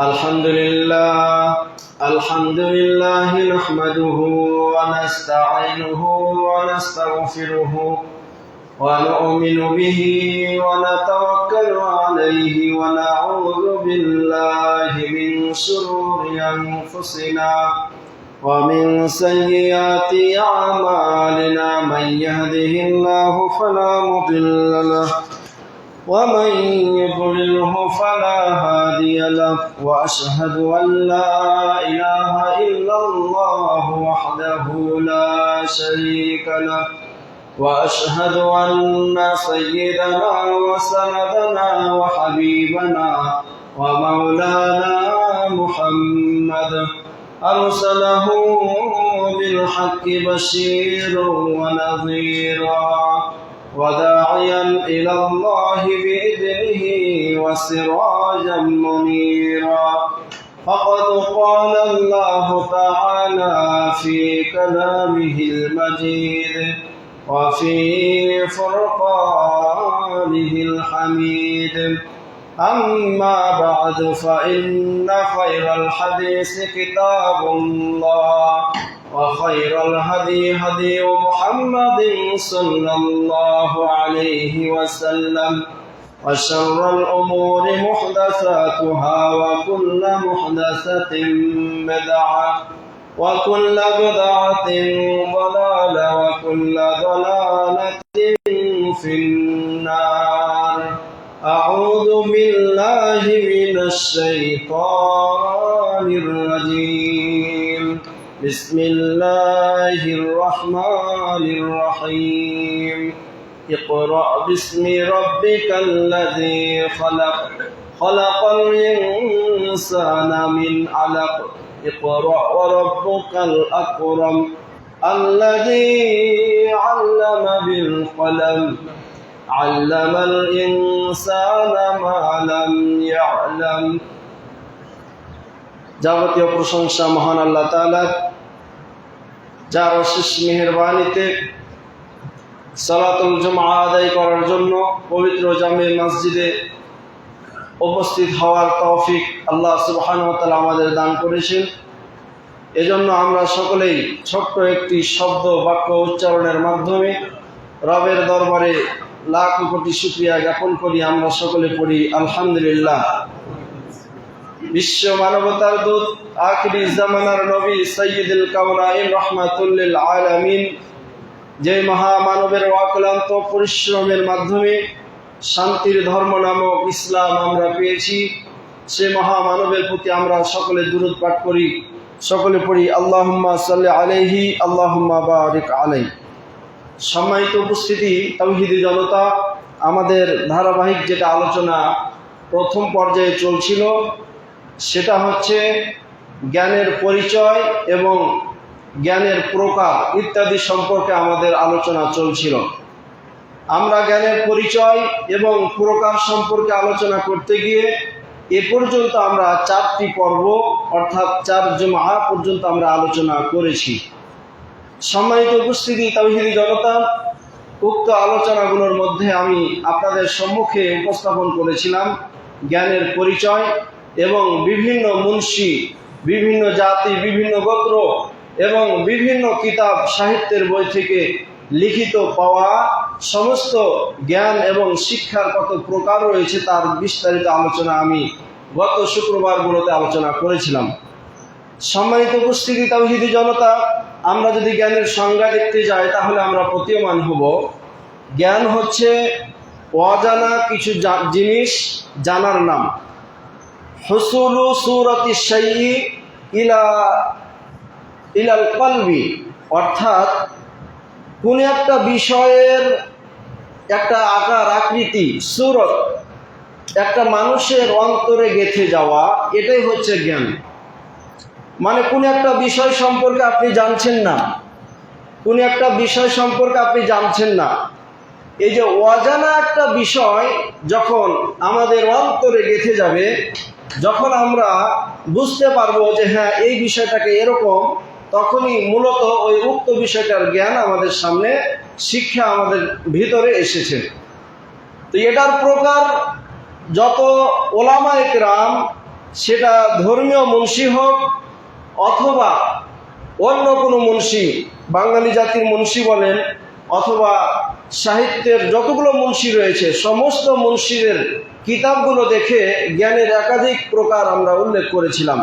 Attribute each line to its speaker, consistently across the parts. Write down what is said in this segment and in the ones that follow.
Speaker 1: الحمد لله نحمده ونستعينه ونستغفره ونؤمن به ونتوكل عليه ونعوذ بالله من شرور أنفسنا ومن سيئات أعمالنا من يهده الله فلا مضل له ومن يضلله فلا هادي له وأشهد أن لا إله إلا الله وحده لا شريك له وأشهد أن سيدنا وسندنا وحبيبنا ومولانا محمد أرسله بالحق بشيرا ونذيرا وداعيا إلى الله بإذنه وسراجا منيرا فقد قال الله تعالى في كلامه المجيد وفي فرقانه الحميد أما بعد فإن خير الحديث كتاب الله وخير الهدي هدي محمد صلى الله عليه وسلم وشر الأمور محدثاتها وكل محدثة بدعة وكل بدعة ضلالة وكل ضلالة في النار أعوذ بالله من الشيطان الرجيم بسم الله الرحمن الرحيم اقرأ باسم ربك الذي خلق خلق الإنسان من علق اقرأ وربك الأكرم الذي علم بالقلم علم الإنسان ما لم يعلم যাবতীয় প্রশংসা মহান আল্লাহ তাআলার, যার অশেষ মেহেরবানিতে সালাতুল জুমআ আদায় করার জন্য পবিত্র জামে মসজিদে উপস্থিত হওয়ার তৌফিক আল্লাহ সুবহানাহু ওয়া তাআলা আমাদের দান করেছেন। এজন্য আমরা সকলেই ছোট্ট একটি শব্দ বাক্য উচ্চারণের মাধ্যমে রবের দরবারে লাখ কোটি শুকরিয়া জ্ঞাপন করি। আমরা সকলে পড়ি আলহামদুলিল্লাহ। বিশ্ব মানবতার দূত আখিরি জামানার নবী সাইয়্যিদুল কাওনাইন রাহমাতুল লিল আলামিন, যে মহামানবের অক্লান্ত পরিশ্রমের মাধ্যমে শান্তির ধর্ম নামক ইসলাম আমরা পেয়েছি, সে মহামানবের প্রতি আমরা সকলে দুরূদ পাঠ করি। সকলে পড়ি আল্লাহুম্মা সাল্লি আলাইহি আল্লাহুম্মা বারিক আলাইহি। সম্মানিত উপস্থিতি, তাওহীদি জনতা, আমাদের ধারাবাহিক যেটা আলোচনা প্রথম পর্যায়ে চলছিল সেটা হচ্ছে জ্ঞানের পরিচয় এবং জ্ঞানের প্রকার ইত্যাদি সম্পর্কে আমাদের আলোচনা চলছিল। আমরা জ্ঞানের পরিচয় এবং প্রকার সম্পর্কে আলোচনা করতে গিয়ে এ পর্যন্ত আমরা 4টি পর্ব অর্থাৎ 4 জুমআ পর্যন্ত আমরা আলোচনা করেছি। সম্মানিত উপস্থিতি, তাওহীদি জনতা, উক্ত আলোচনাগুলোর মধ্যে আমি আপনাদের সম্মুখে উপস্থাপন করেছিলাম জ্ঞানের পরিচয় এবং বিভিন্ন মুন্সি, বিভিন্ন জাতি, বিভিন্ন গোত্র এবং বিভিন্ন কিতাব সাহিত্যের বই থেকে লিখিত পাওয়া সমস্ত জ্ঞান এবং শিক্ষার কত প্রকার রয়েছে তার বিস্তারিত আলোচনা আমি গত শুক্রবারগুলোতে আলোচনা করেছিলাম। সম্মানিত উপস্থিতি, তাওহীদি জনতা, আমরা যদি জ্ঞানের সংজ্ঞা দেখতে যাই তাহলে আমরা প্রতীয়মান হব জ্ঞান হচ্ছে অজানা কিছু জিনিস জানার নাম। হুসুলু সূরাতি শাইই ইলাল কলবি, অর্থাৎ কোন একটা বিষয়ের একটা আকার আকৃতি সূরত একটা মানুষের অন্তরে গেঁথে যাওয়া, এটাই হচ্ছে জ্ঞান। মানে কোন একটা বিষয় সম্পর্কে আপনি জানছেন না, কোন একটা বিষয় সম্পর্কে আপনি জানছেন না, এই যে অজানা একটা বিষয় যখন আমাদের অন্তরে গেঁথে যাবে, যখন আমরা বুঝতে পারবো যে হ্যাঁ এই বিষয়টাকে এরকম, তখনই মূলত ওই উক্ত বিষয়টার জ্ঞান আমাদের সামনে, শিক্ষা আমাদের ভিতরে এসেছে। তো এটার প্রকার যত ওলামা একরাম সেটা ধর্মীয় মুন্সি হোক অথবা অন্য কোনো মুন্সি, বাঙালি জাতির মুন্সি বলেন অথবা সাহিত্যের যতগুলো মুন্সি রয়েছে, সমস্ত মুন্সিদের কিতাবগুলো দেখে জ্ঞানের একাধিক প্রকার আমরা উল্লেখ করেছিলাম।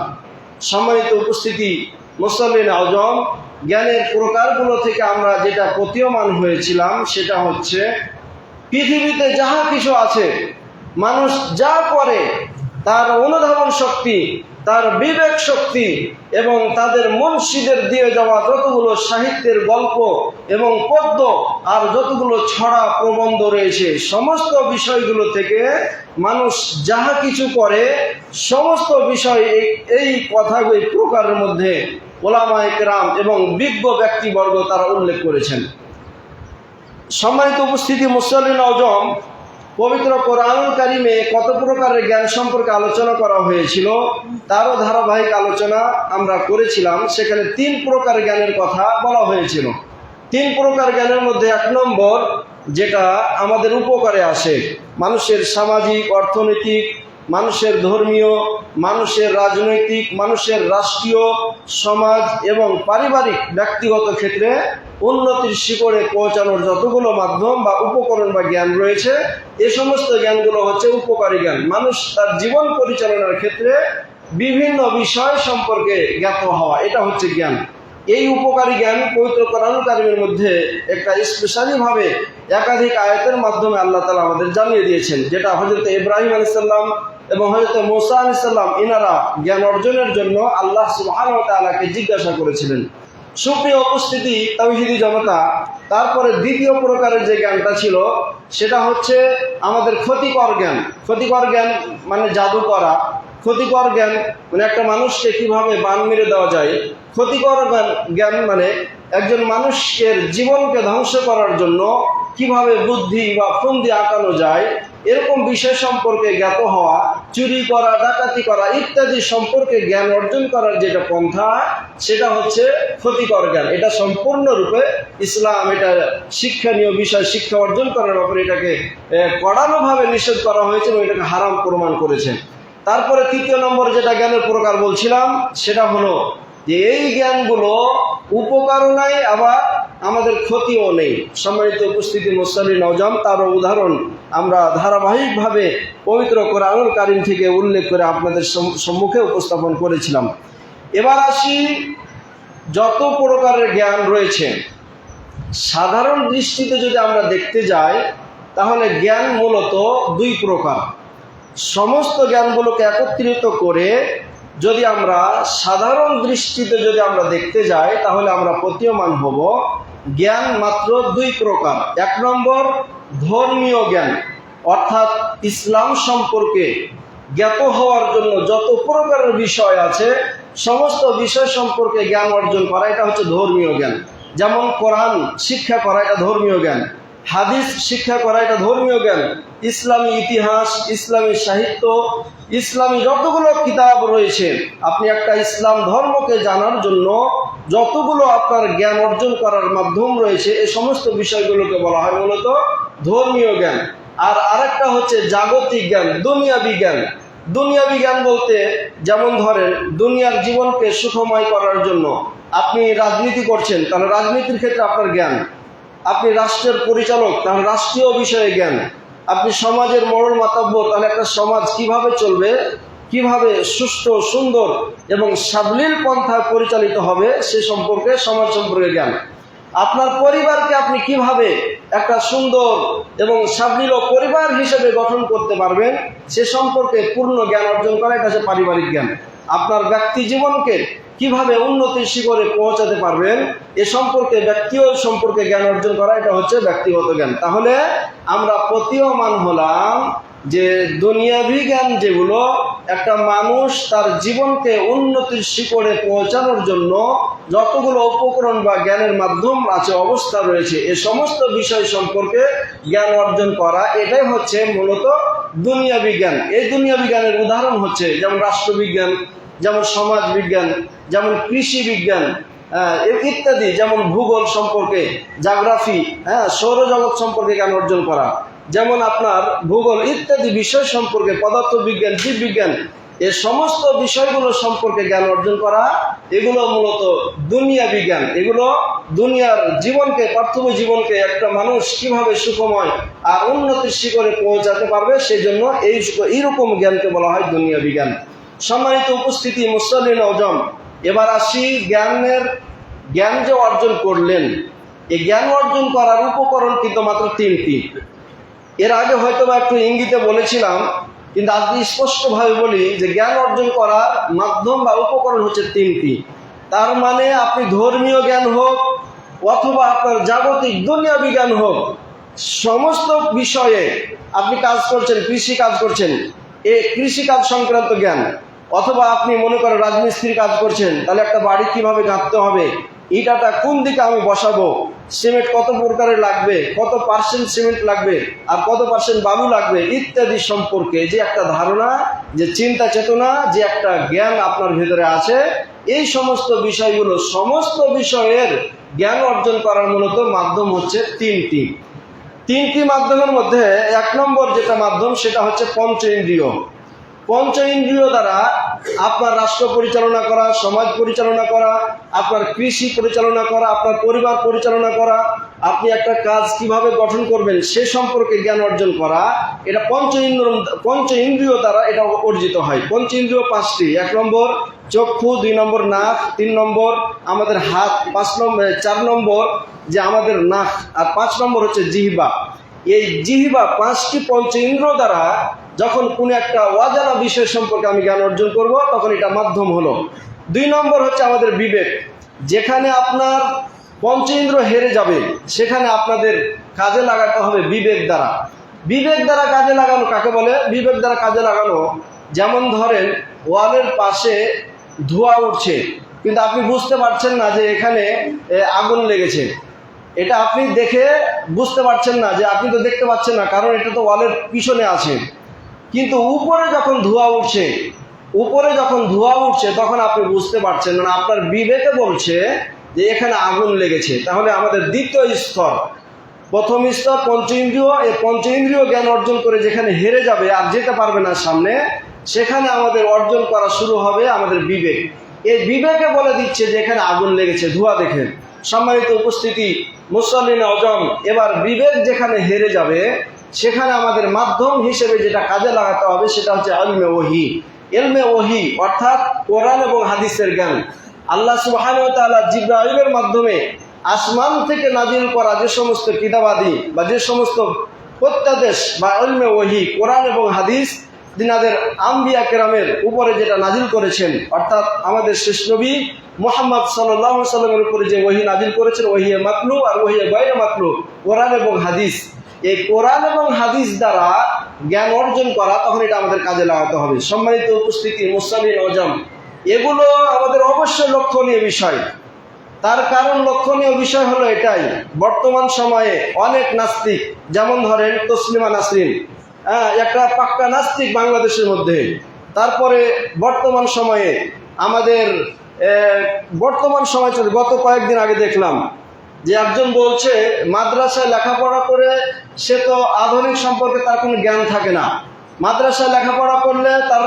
Speaker 1: সম্মানিত উপস্থিতি, মুসল্লিন আজম, জ্ঞানের প্রকারগুলো থেকে আমরা যেটা প্রতীয়মান হয়েছিলাম সেটা হচ্ছে পৃথিবীতে যাহা কিছু আছে, মানুষ যা করে, তার অনুধাবন শক্তি, তার বিবেক শক্তি এবং তাদের মুন্সিদের দিয়ে যাওয়া যতগুলো সাহিত্যের গল্প এবং পদ্য আর যতগুলো ছড়া প্রবন্ধ রয়েছে, সমস্ত বিষয়গুলো থেকে মানুষ যাহা কিছু করে সমস্ত বিষয় এই কথাগুলো প্রকারের মধ্যে ওলামায়ে কেরাম এবং বিজ্ঞ ব্যক্তিবর্গ তারা উল্লেখ করেছেন। সম্মানিত উপস্থিতি, মুসল্লিন আজম, পবিত্র কোরআনুল কারিমে কত প্রকারের জ্ঞান সম্পর্কে আলোচনা করা হয়েছিল তারও ধারাবাহিক আলোচনা আমরা করেছিলাম। সেখানে 3 প্রকার জ্ঞানের কথা বলা হয়েছিল। 3 প্রকার জ্ঞানের মধ্যে 1 নম্বর যেটা আমাদের উপকারে আসে, মানুষের সামাজিক, অর্থনৈতিক, মানুষের ধর্মীয়, মানুষের রাজনৈতিক, মানুষের রাষ্ট্রীয়, সমাজ এবং পারিবারিক ব্যক্তিগত ক্ষেত্রে উন্নতির শিখরে পৌঁছানোর যতগুলো মাধ্যম বা উপকরণ বা জ্ঞান রয়েছে, এই সমস্ত জ্ঞানগুলো হচ্ছে উপকারী জ্ঞান। মানুষ তার জীবন পরিচালনার ক্ষেত্রে বিভিন্ন বিষয় সম্পর্কে জ্ঞাত হওয়া, এটা হচ্ছে জ্ঞান। এই উপকারী জ্ঞান পবিত্র কোরআনুল কারীমের মধ্যে একটা স্পেশালি ভাবে একাধিক আয়াতের মাধ্যমে আল্লাহ তাআলা আমাদের জানিয়ে দিয়েছেন, যেটা হযরত ইব্রাহিম আলাইহিস সালাম এবং হযরত মুসা আলাইহিস সালাম ইনারা জ্ঞান অর্জনের জন্য আল্লাহ সুবহানাহু ওয়া তাআলাকে জিজ্ঞাসা করেছিলেন। সুপ্রিয় উপস্থিতি, তাওহীদি জনতা, তারপরে দ্বিতীয় প্রকারের যে জ্ঞানটা ছিল সেটা হচ্ছে আমাদের ক্ষতিকর জ্ঞান। ক্ষতিকর জ্ঞান মানে জাদু করা, ক্ষতিকর জ্ঞান মানে একটা মানুষকে কিভাবে বান মেরে দেওয়া যায়। ক্ষতিকর জ্ঞান মানে একজন মানুষের জীবনকে ধ্বংস করার জন্য কিভাবে বুদ্ধি বা ফন্দি আঁকানো যায়, এরকম বিষয় সম্পর্কে জ্ঞাত হওয়া, চুরি করা, ডাকাতি করা ইত্যাদি সম্পর্কে জ্ঞান অর্জন করার যেটা পন্থা, সেটা হচ্ছে ক্ষতিকর জ্ঞান। এটা সম্পূর্ণরূপে ইসলাম এটা শিক্ষণীয় বিষয়, শিক্ষা অর্জন করার ব্যাপারে এটাকে কড়ানোভাবে নিষেধ করা হয়েছে এবং এটাকে হারাম প্রমাণ করেছেন। তারপরে 3 নম্বর যেটা জ্ঞানের প্রকার বলছিলাম সেটা হলো যে এই জ্ঞানগুলো উপকারও নাই আবার আমাদের ক্ষতিও নেই। সম্মানিত উপস্থিতি, মুসল্লিন আজম, তারও উদাহরণ আমরা ধারাবাহিকভাবে পবিত্র কোরআনুল কারীম থেকে উল্লেখ করে আপনাদের সম্মুখে উপস্থাপন করেছিলাম। এবার আসি, যত প্রকারের জ্ঞান রয়েছে সাধারণ দৃষ্টিতে যদি আমরা দেখতে যাই তাহলে জ্ঞান মূলত 2 প্রকার। সমস্ত জ্ঞানগুলোকে একত্রিত করে যদি আমরা সাধারণ দৃষ্টিতে যদি আমরা দেখতে যাই তাহলে আমরা প্রতীয়মান হব জ্ঞান মাত্র 2 প্রকার। 1 নম্বর ধর্মীয় জ্ঞান, অর্থাৎ ইসলাম সম্পর্কে জ্ঞাত হওয়ার জন্য যত প্রকারের বিষয় আছে সমস্ত বিষয় সম্পর্কে জ্ঞান অর্জন করা, এটা হচ্ছে ধর্মীয় জ্ঞান। যেমন কোরআন শিক্ষা করা, এটা ধর্মীয় জ্ঞান। হাদিস শিক্ষা করা, এটা ধর্মীয় জ্ঞান। ইসলামী ইতিহাস, ইসলামী সাহিত্য, ইসলামী যতগুলো কিতাব রয়েছে, আপনি একটা ইসলাম ধর্মকে জানার জন্য যতগুলো আপনার জ্ঞান অর্জন করার মাধ্যম রয়েছে, এই সমস্ত বিষয়গুলোকে বলা হয় মূলত ধর্মীয় জ্ঞান। আর আরেকটা হচ্ছে জাগতিক জ্ঞান, দুনিয়াবি জ্ঞান। দুনিয়াবি জ্ঞান বলতে যেমন ধরেন দুনিয়ার জীবনকে সুখময় করার জন্য আপনি রাজনীতি করছেন, তাহলে রাজনীতির ক্ষেত্রে আপনার জ্ঞান। আপনি রাষ্ট্রের পরিচালক, তাহলে রাষ্ট্রীয় বিষয়ে জ্ঞান। আপনি সমাজের মোড়ল মাতাব্বর, তাহলে একটা সমাজ কিভাবে চলবে, কিভাবে সুষ্ঠু, সুন্দর এবং সাবলীল পন্থায় পরিচালিত হবে সে সম্পর্কে, সমাজ সম্পর্কে জ্ঞান। আপনার পরিবারকে আপনি কিভাবে একটা সুন্দর এবং সাবলীল পরিবার হিসেবে গঠন করতে পারবেন সে সম্পর্কে পূর্ণ জ্ঞান অর্জন করা, এটা হচ্ছে পারিবারিক জ্ঞান। আপনার ব্যক্তি জীবনকে কিভাবে উন্নতির শিখরে পৌঁছাতে পারবেন এ সম্পর্কে, ব্যক্তিও সম্পর্কে জ্ঞান অর্জন করা, এটা হচ্ছে ব্যক্তিগত জ্ঞান। তাহলে আমরা প্রতীয়মান হলাম যে দুনিয়াবি জ্ঞান যেগুলো একটা মানুষ তার জীবনকে উন্নতির শিখরে পৌঁছানোর জন্য যতগুলো উপকরণ বা জ্ঞানের মাধ্যম আছে, অবস্থা রয়েছে, এ সমস্ত বিষয় সম্পর্কে জ্ঞান অর্জন করা, এটাই হচ্ছে মূলত দুনিয়াবি জ্ঞান। এই দুনিয়াবি জ্ঞানের উদাহরণ হচ্ছে যেমন রাষ্ট্রবিজ্ঞান, যেমন সমাজ বিজ্ঞান, যেমন কৃষি বিজ্ঞান ইত্যাদি, যেমন ভূগোল সম্পর্কে, জিওগ্রাফি, সৌরজগৎ সম্পর্কে জ্ঞান অর্জন করা, যেমন আপনার ভূগোল ইত্যাদি বিষয় সম্পর্কে, পদার্থবিজ্ঞান, জীববিজ্ঞান, এ সমস্ত বিষয়গুলো সম্পর্কে জ্ঞান অর্জন করা, এগুলো মূলত দুনিয়া বিজ্ঞান। এগুলো দুনিয়ার জীবনকে, পার্থিব জীবনকে একটা মানুষ কিভাবে সুখময় আর উন্নতির শিখরে পৌঁছাতে পারবে, সেই জন্য এইরকম জ্ঞানকে বলা হয় দুনিয়া বিজ্ঞান। সম্মানিত উপস্থিতি, মুসল্লিন আজম, এবার আসি জ্ঞান যে অর্জন করলেন, এই জ্ঞান অর্জন করার উপকরণ কিন্তু মাত্র তিনটি। এর আগে হয়তো বা একটু ইঙ্গিতে বলেছিলাম, কিন্তু আজকে স্পষ্টভাবে বলি যে জ্ঞান অর্জন করার মাধ্যম বা উপকরণ হচ্ছে তিনটি। তার মানে আপনি ধর্মীয় জ্ঞান হোক অথবা আপনার জাগতিক দুনিয়া বিজ্ঞান হোক, সমস্ত বিষয়ে আপনি কাজ করছেন, কৃষি কাজ করছেন, এই কৃষি কাজ সংক্রান্ত জ্ঞান, অথবা আপনি মনে করেন রাজমিস্ত্রি কাজ করছেন, তাহলে একটা বাড়ি কিভাবে গাঁথতে হবে, ইটাটা কোন দিকে আমি বসাবো, সিমেন্ট কত প্রকারের লাগবে, কত পার্সেন্ট সিমেন্ট লাগবে আর কত পার্সেন্ট বালু লাগবে ইত্যাদি সম্পর্কে যে একটা ধারণা, যে চিন্তা চেতনা, যে একটা জ্ঞান আপনার ভেতরে আছে, এই সমস্ত বিষয়গুলো, সমস্ত বিষয়ের জ্ঞান অর্জন করার মূলত মাধ্যম হচ্ছে তিনটি মাধ্যমের মধ্যে 1 নম্বর যেটা মাধ্যম সেটা হচ্ছে পঞ্চ ইন্দ্রিয়। পঞ্চ ইন্দ্রিয় দ্বারা আপনার রাষ্ট্র পরিচালনা করা, সমাজ পরিচালনা করা, আপনার কৃষি পরিচালনা করা, আপনার পরিবার পরিচালনা করা, আপনি একটা কাজ কিভাবে গঠন করবেন সে সম্পর্কে জ্ঞান অর্জন করা, এটা পঞ্চ ইন্দ্রিয় দ্বারা এটা অর্জিত হয়। পঞ্চ ইন্দ্রিয় 5টি। 1 নম্বর চক্ষু, 2 নম্বর নাক, 3 নম্বর আমাদের হাত, 4 নম্বর যে আমাদের নাক, আর 5 নম্বর হচ্ছে জিহ্বা। এই জিহ্বা 5টি পঞ্চ ইন্দ্রিয় দ্বারা যখন কোনো একটা অজানা বিষয় সম্পর্কে আমি জ্ঞান অর্জন করব, তখন এটা মাধ্যম হলো। 2 নম্বর হচ্ছে আমাদের বিবেক। যেখানে আপনার পঞ্চ ইন্দ্রিয় হেরে যাবে, সেখানে আপনাদের কাজে লাগাতে হবে বিবেক দ্বারা। বিবেক দ্বারা কাজে লাগানো কাকে বলে? বিবেক দ্বারা কাজে লাগানো, যেমন ধরেন ওয়ালের পাশে ধোঁয়া উঠছে, কিন্তু আপনি বুঝতে পারছেন না যে এখানে আগুন লেগেছে। এটা আপনি দেখে বুঝতে পারছেন না, যে আপনি তো দেখতে পাচ্ছেন না, কারণ এটা তো ওয়ালের পিছনে আছে। কিন্তু উপরে যখন ধোঁয়া উঠছে তখন আপনি বুঝতে পারছেন না, আপনার বিবেকে বলছে যে এখানে আগুন লেগেছে। তাহলে আমাদের দ্বিতীয় স্তর, প্রথম স্তর পঞ্চ ইন্দ্রিয়, এই পঞ্চ ইন্দ্রিয় জ্ঞান অর্জন করে যেখানে হেরে যাবে আর যেতে পারবে না সামনে, সেখানে আমাদের অর্জন করা শুরু হবে আমাদের বিবেক। এই বিবেকে বলে দিচ্ছে যে এখানে আগুন লেগেছে ধোঁয়া দেখে। সম্মানিত উপস্থিতি, মুসল্লিন আজম, এবার বিবেক যেখানে হেরে যাবে, সেখানে আমাদের মাধ্যম হিসেবে যেটা কাজে লাগাতে হবে সেটা হচ্ছে ইলমে ওহী। ইলমে ওহী অর্থাৎ কোরআন এবং হাদিসের জ্ঞান। আল্লাহ সুবহানাহু ওয়া তাআলা জিবরাইলের মাধ্যমে আসমান থেকে নাজিল করা যে সমস্ত কিতাবাদি বা যে সমস্ত প্রত্যাদেশ বা ইলমে ওহী, কোরআন এবং হাদিস, তিনাদের আম্বিয়া কেরামের উপরে যেটা নাজিল করেছেন, অর্থাৎ আমাদের শেষ নবী মুহাম্মদ সাল্লাল্লাহু আলাইহি ওয়াসাল্লামের উপরে যে ওহী নাজিল করেছেন, ওহী মাতলু আর ওহী গায়রে মাতলু, কোরআন এবং হাদিস। এই কোরআন এবং হাদিস দ্বারা জ্ঞান অর্জন করা, তখন এটা আমাদের কাজে লাগাতে হবে। সম্মানিত উপস্থিতি, মুসল্লিন আজম, এগুলো আমাদের অবশ্যই লক্ষণীয় বিষয়। তার কারণ লক্ষণীয় বিষয় হলো এটাই, বর্তমান সময়ে অনেক নাস্তিক, যেমন ধরেন তসলিমা নাসরিন, একটা পাক্কা নাস্তিক বাংলাদেশের মধ্যে। তারপরে বর্তমান সময়ে আমাদের গত কয়েকদিন আগে দেখলাম যে একজন বলছে মাদ্রাসায় লেখাপড়া করে সে তো আধুনিক সম্পর্কে তার কোনো জ্ঞান থাকে না, মাদ্রাসায় লেখাপড়া করলে তার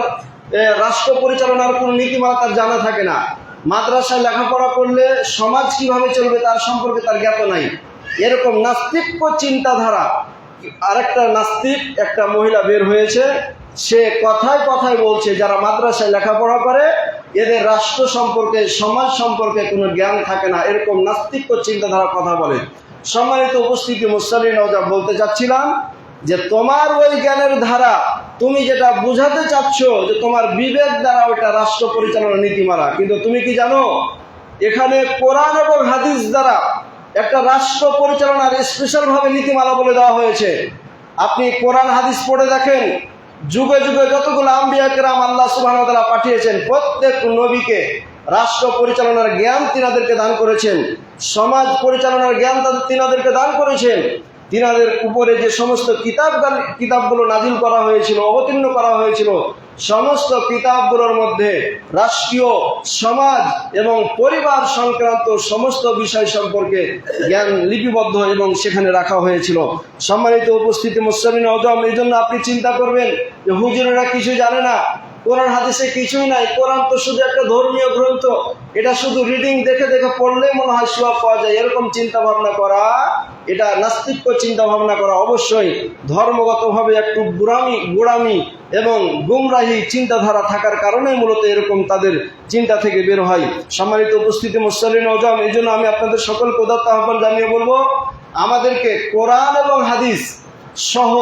Speaker 1: রাষ্ট্র পরিচালনার কোনো নীতিমালা তার জানা থাকে না, মাদ্রাসায় লেখাপড়া করলে সমাজ কিভাবে চলবে তার সম্পর্কে তার জ্ঞাত নাই। এরকম নাস্তিক্য চিন্তাধারা আরেকটা নাস্তিক, একটা মহিলা বের হয়েছে, সে কথায় কথায় বলছে যারা মাদ্রাসায় লেখাপড়া করে এদের রাষ্ট্র সম্পর্কে, সমাজ সম্পর্কে কোনো জ্ঞান থাকে না, এরকম নাস্তিক্য চিন্তাধারা কথা বলে। সম্মানিত উপস্থিতি, মুসল্লিন আজম, বলতে চাচ্ছিলাম যে তোমার ওই জ্ঞানের ধারা, তুমি যেটা বুঝাতে চাচ্ছ যে তোমার বিবেক দ্বারা ওইটা রাষ্ট্র পরিচালনার নীতিমালা, কিন্তু তুমি কি জানো এখানে কোরআন এবং হাদিস দ্বারা একটা রাষ্ট্র পরিচালনার স্পেশালভাবে নীতিমালা বলে দেওয়া হয়েছে। আপনি কোরআন হাদিস পড়ে দেখেন, যুগে যুগে যতগুলো আম্বিয়া কেরাম আল্লাহ সুবহানাহু ওয়া তাআলা পাঠিয়েছেন, প্রত্যেক নবীকে রাষ্ট্র পরিচালনার জ্ঞান তিনাদেরকে দান করেছেন, সমাজ পরিচালনার জ্ঞান তিনাদেরকে দান করেছেন। তিনাদের উপরে যে সমস্ত কিতাবগুলো নাজিল করা হয়েছিল, অবতীর্ণ করা হয়েছিল, সমস্ত কিতাবগুলোর মধ্যে রাষ্ট্রীয়, সমাজ এবং পরিবার সংক্রান্ত সমস্ত বিষয় সম্পর্কে জ্ঞান লিপিবদ্ধ এবং সেখানে রাখা হয়েছিল। সম্মানিত উপস্থিতি, মুসলিম আজম, এই জন্য আপনি চিন্তা করবেন যে হুজুরেরা কিছু জানে না, কোরআন হাদিসে কিছুই নাই। কোরআন তো শুধু একটা ধর্মীয় গ্রন্থ, এটা শুধু রিডিং দেখে দেখে পড়লেই মনে হয় সওয়াব পাওয়া যায়, এরকম চিন্তা ভাবনা করা, এটা নাস্তিক্য চিন্তা ভাবনা করা। অবশ্যই ধর্মগতভাবে একটু গোড়ামি এবং গুমরাহি চিন্তাধারা থাকার কারণে মূলত এরকম তাদের চিন্তা থেকে বের হয়। সম্মানিত উপস্থিতি মুসল্লিন ওয়াজাম, এই জন্য আমি আপনাদের সকলকে উদাত্ত আহ্বান জানিয়ে বলবো, আমাদেরকে কোরআন এবং হাদিস সহ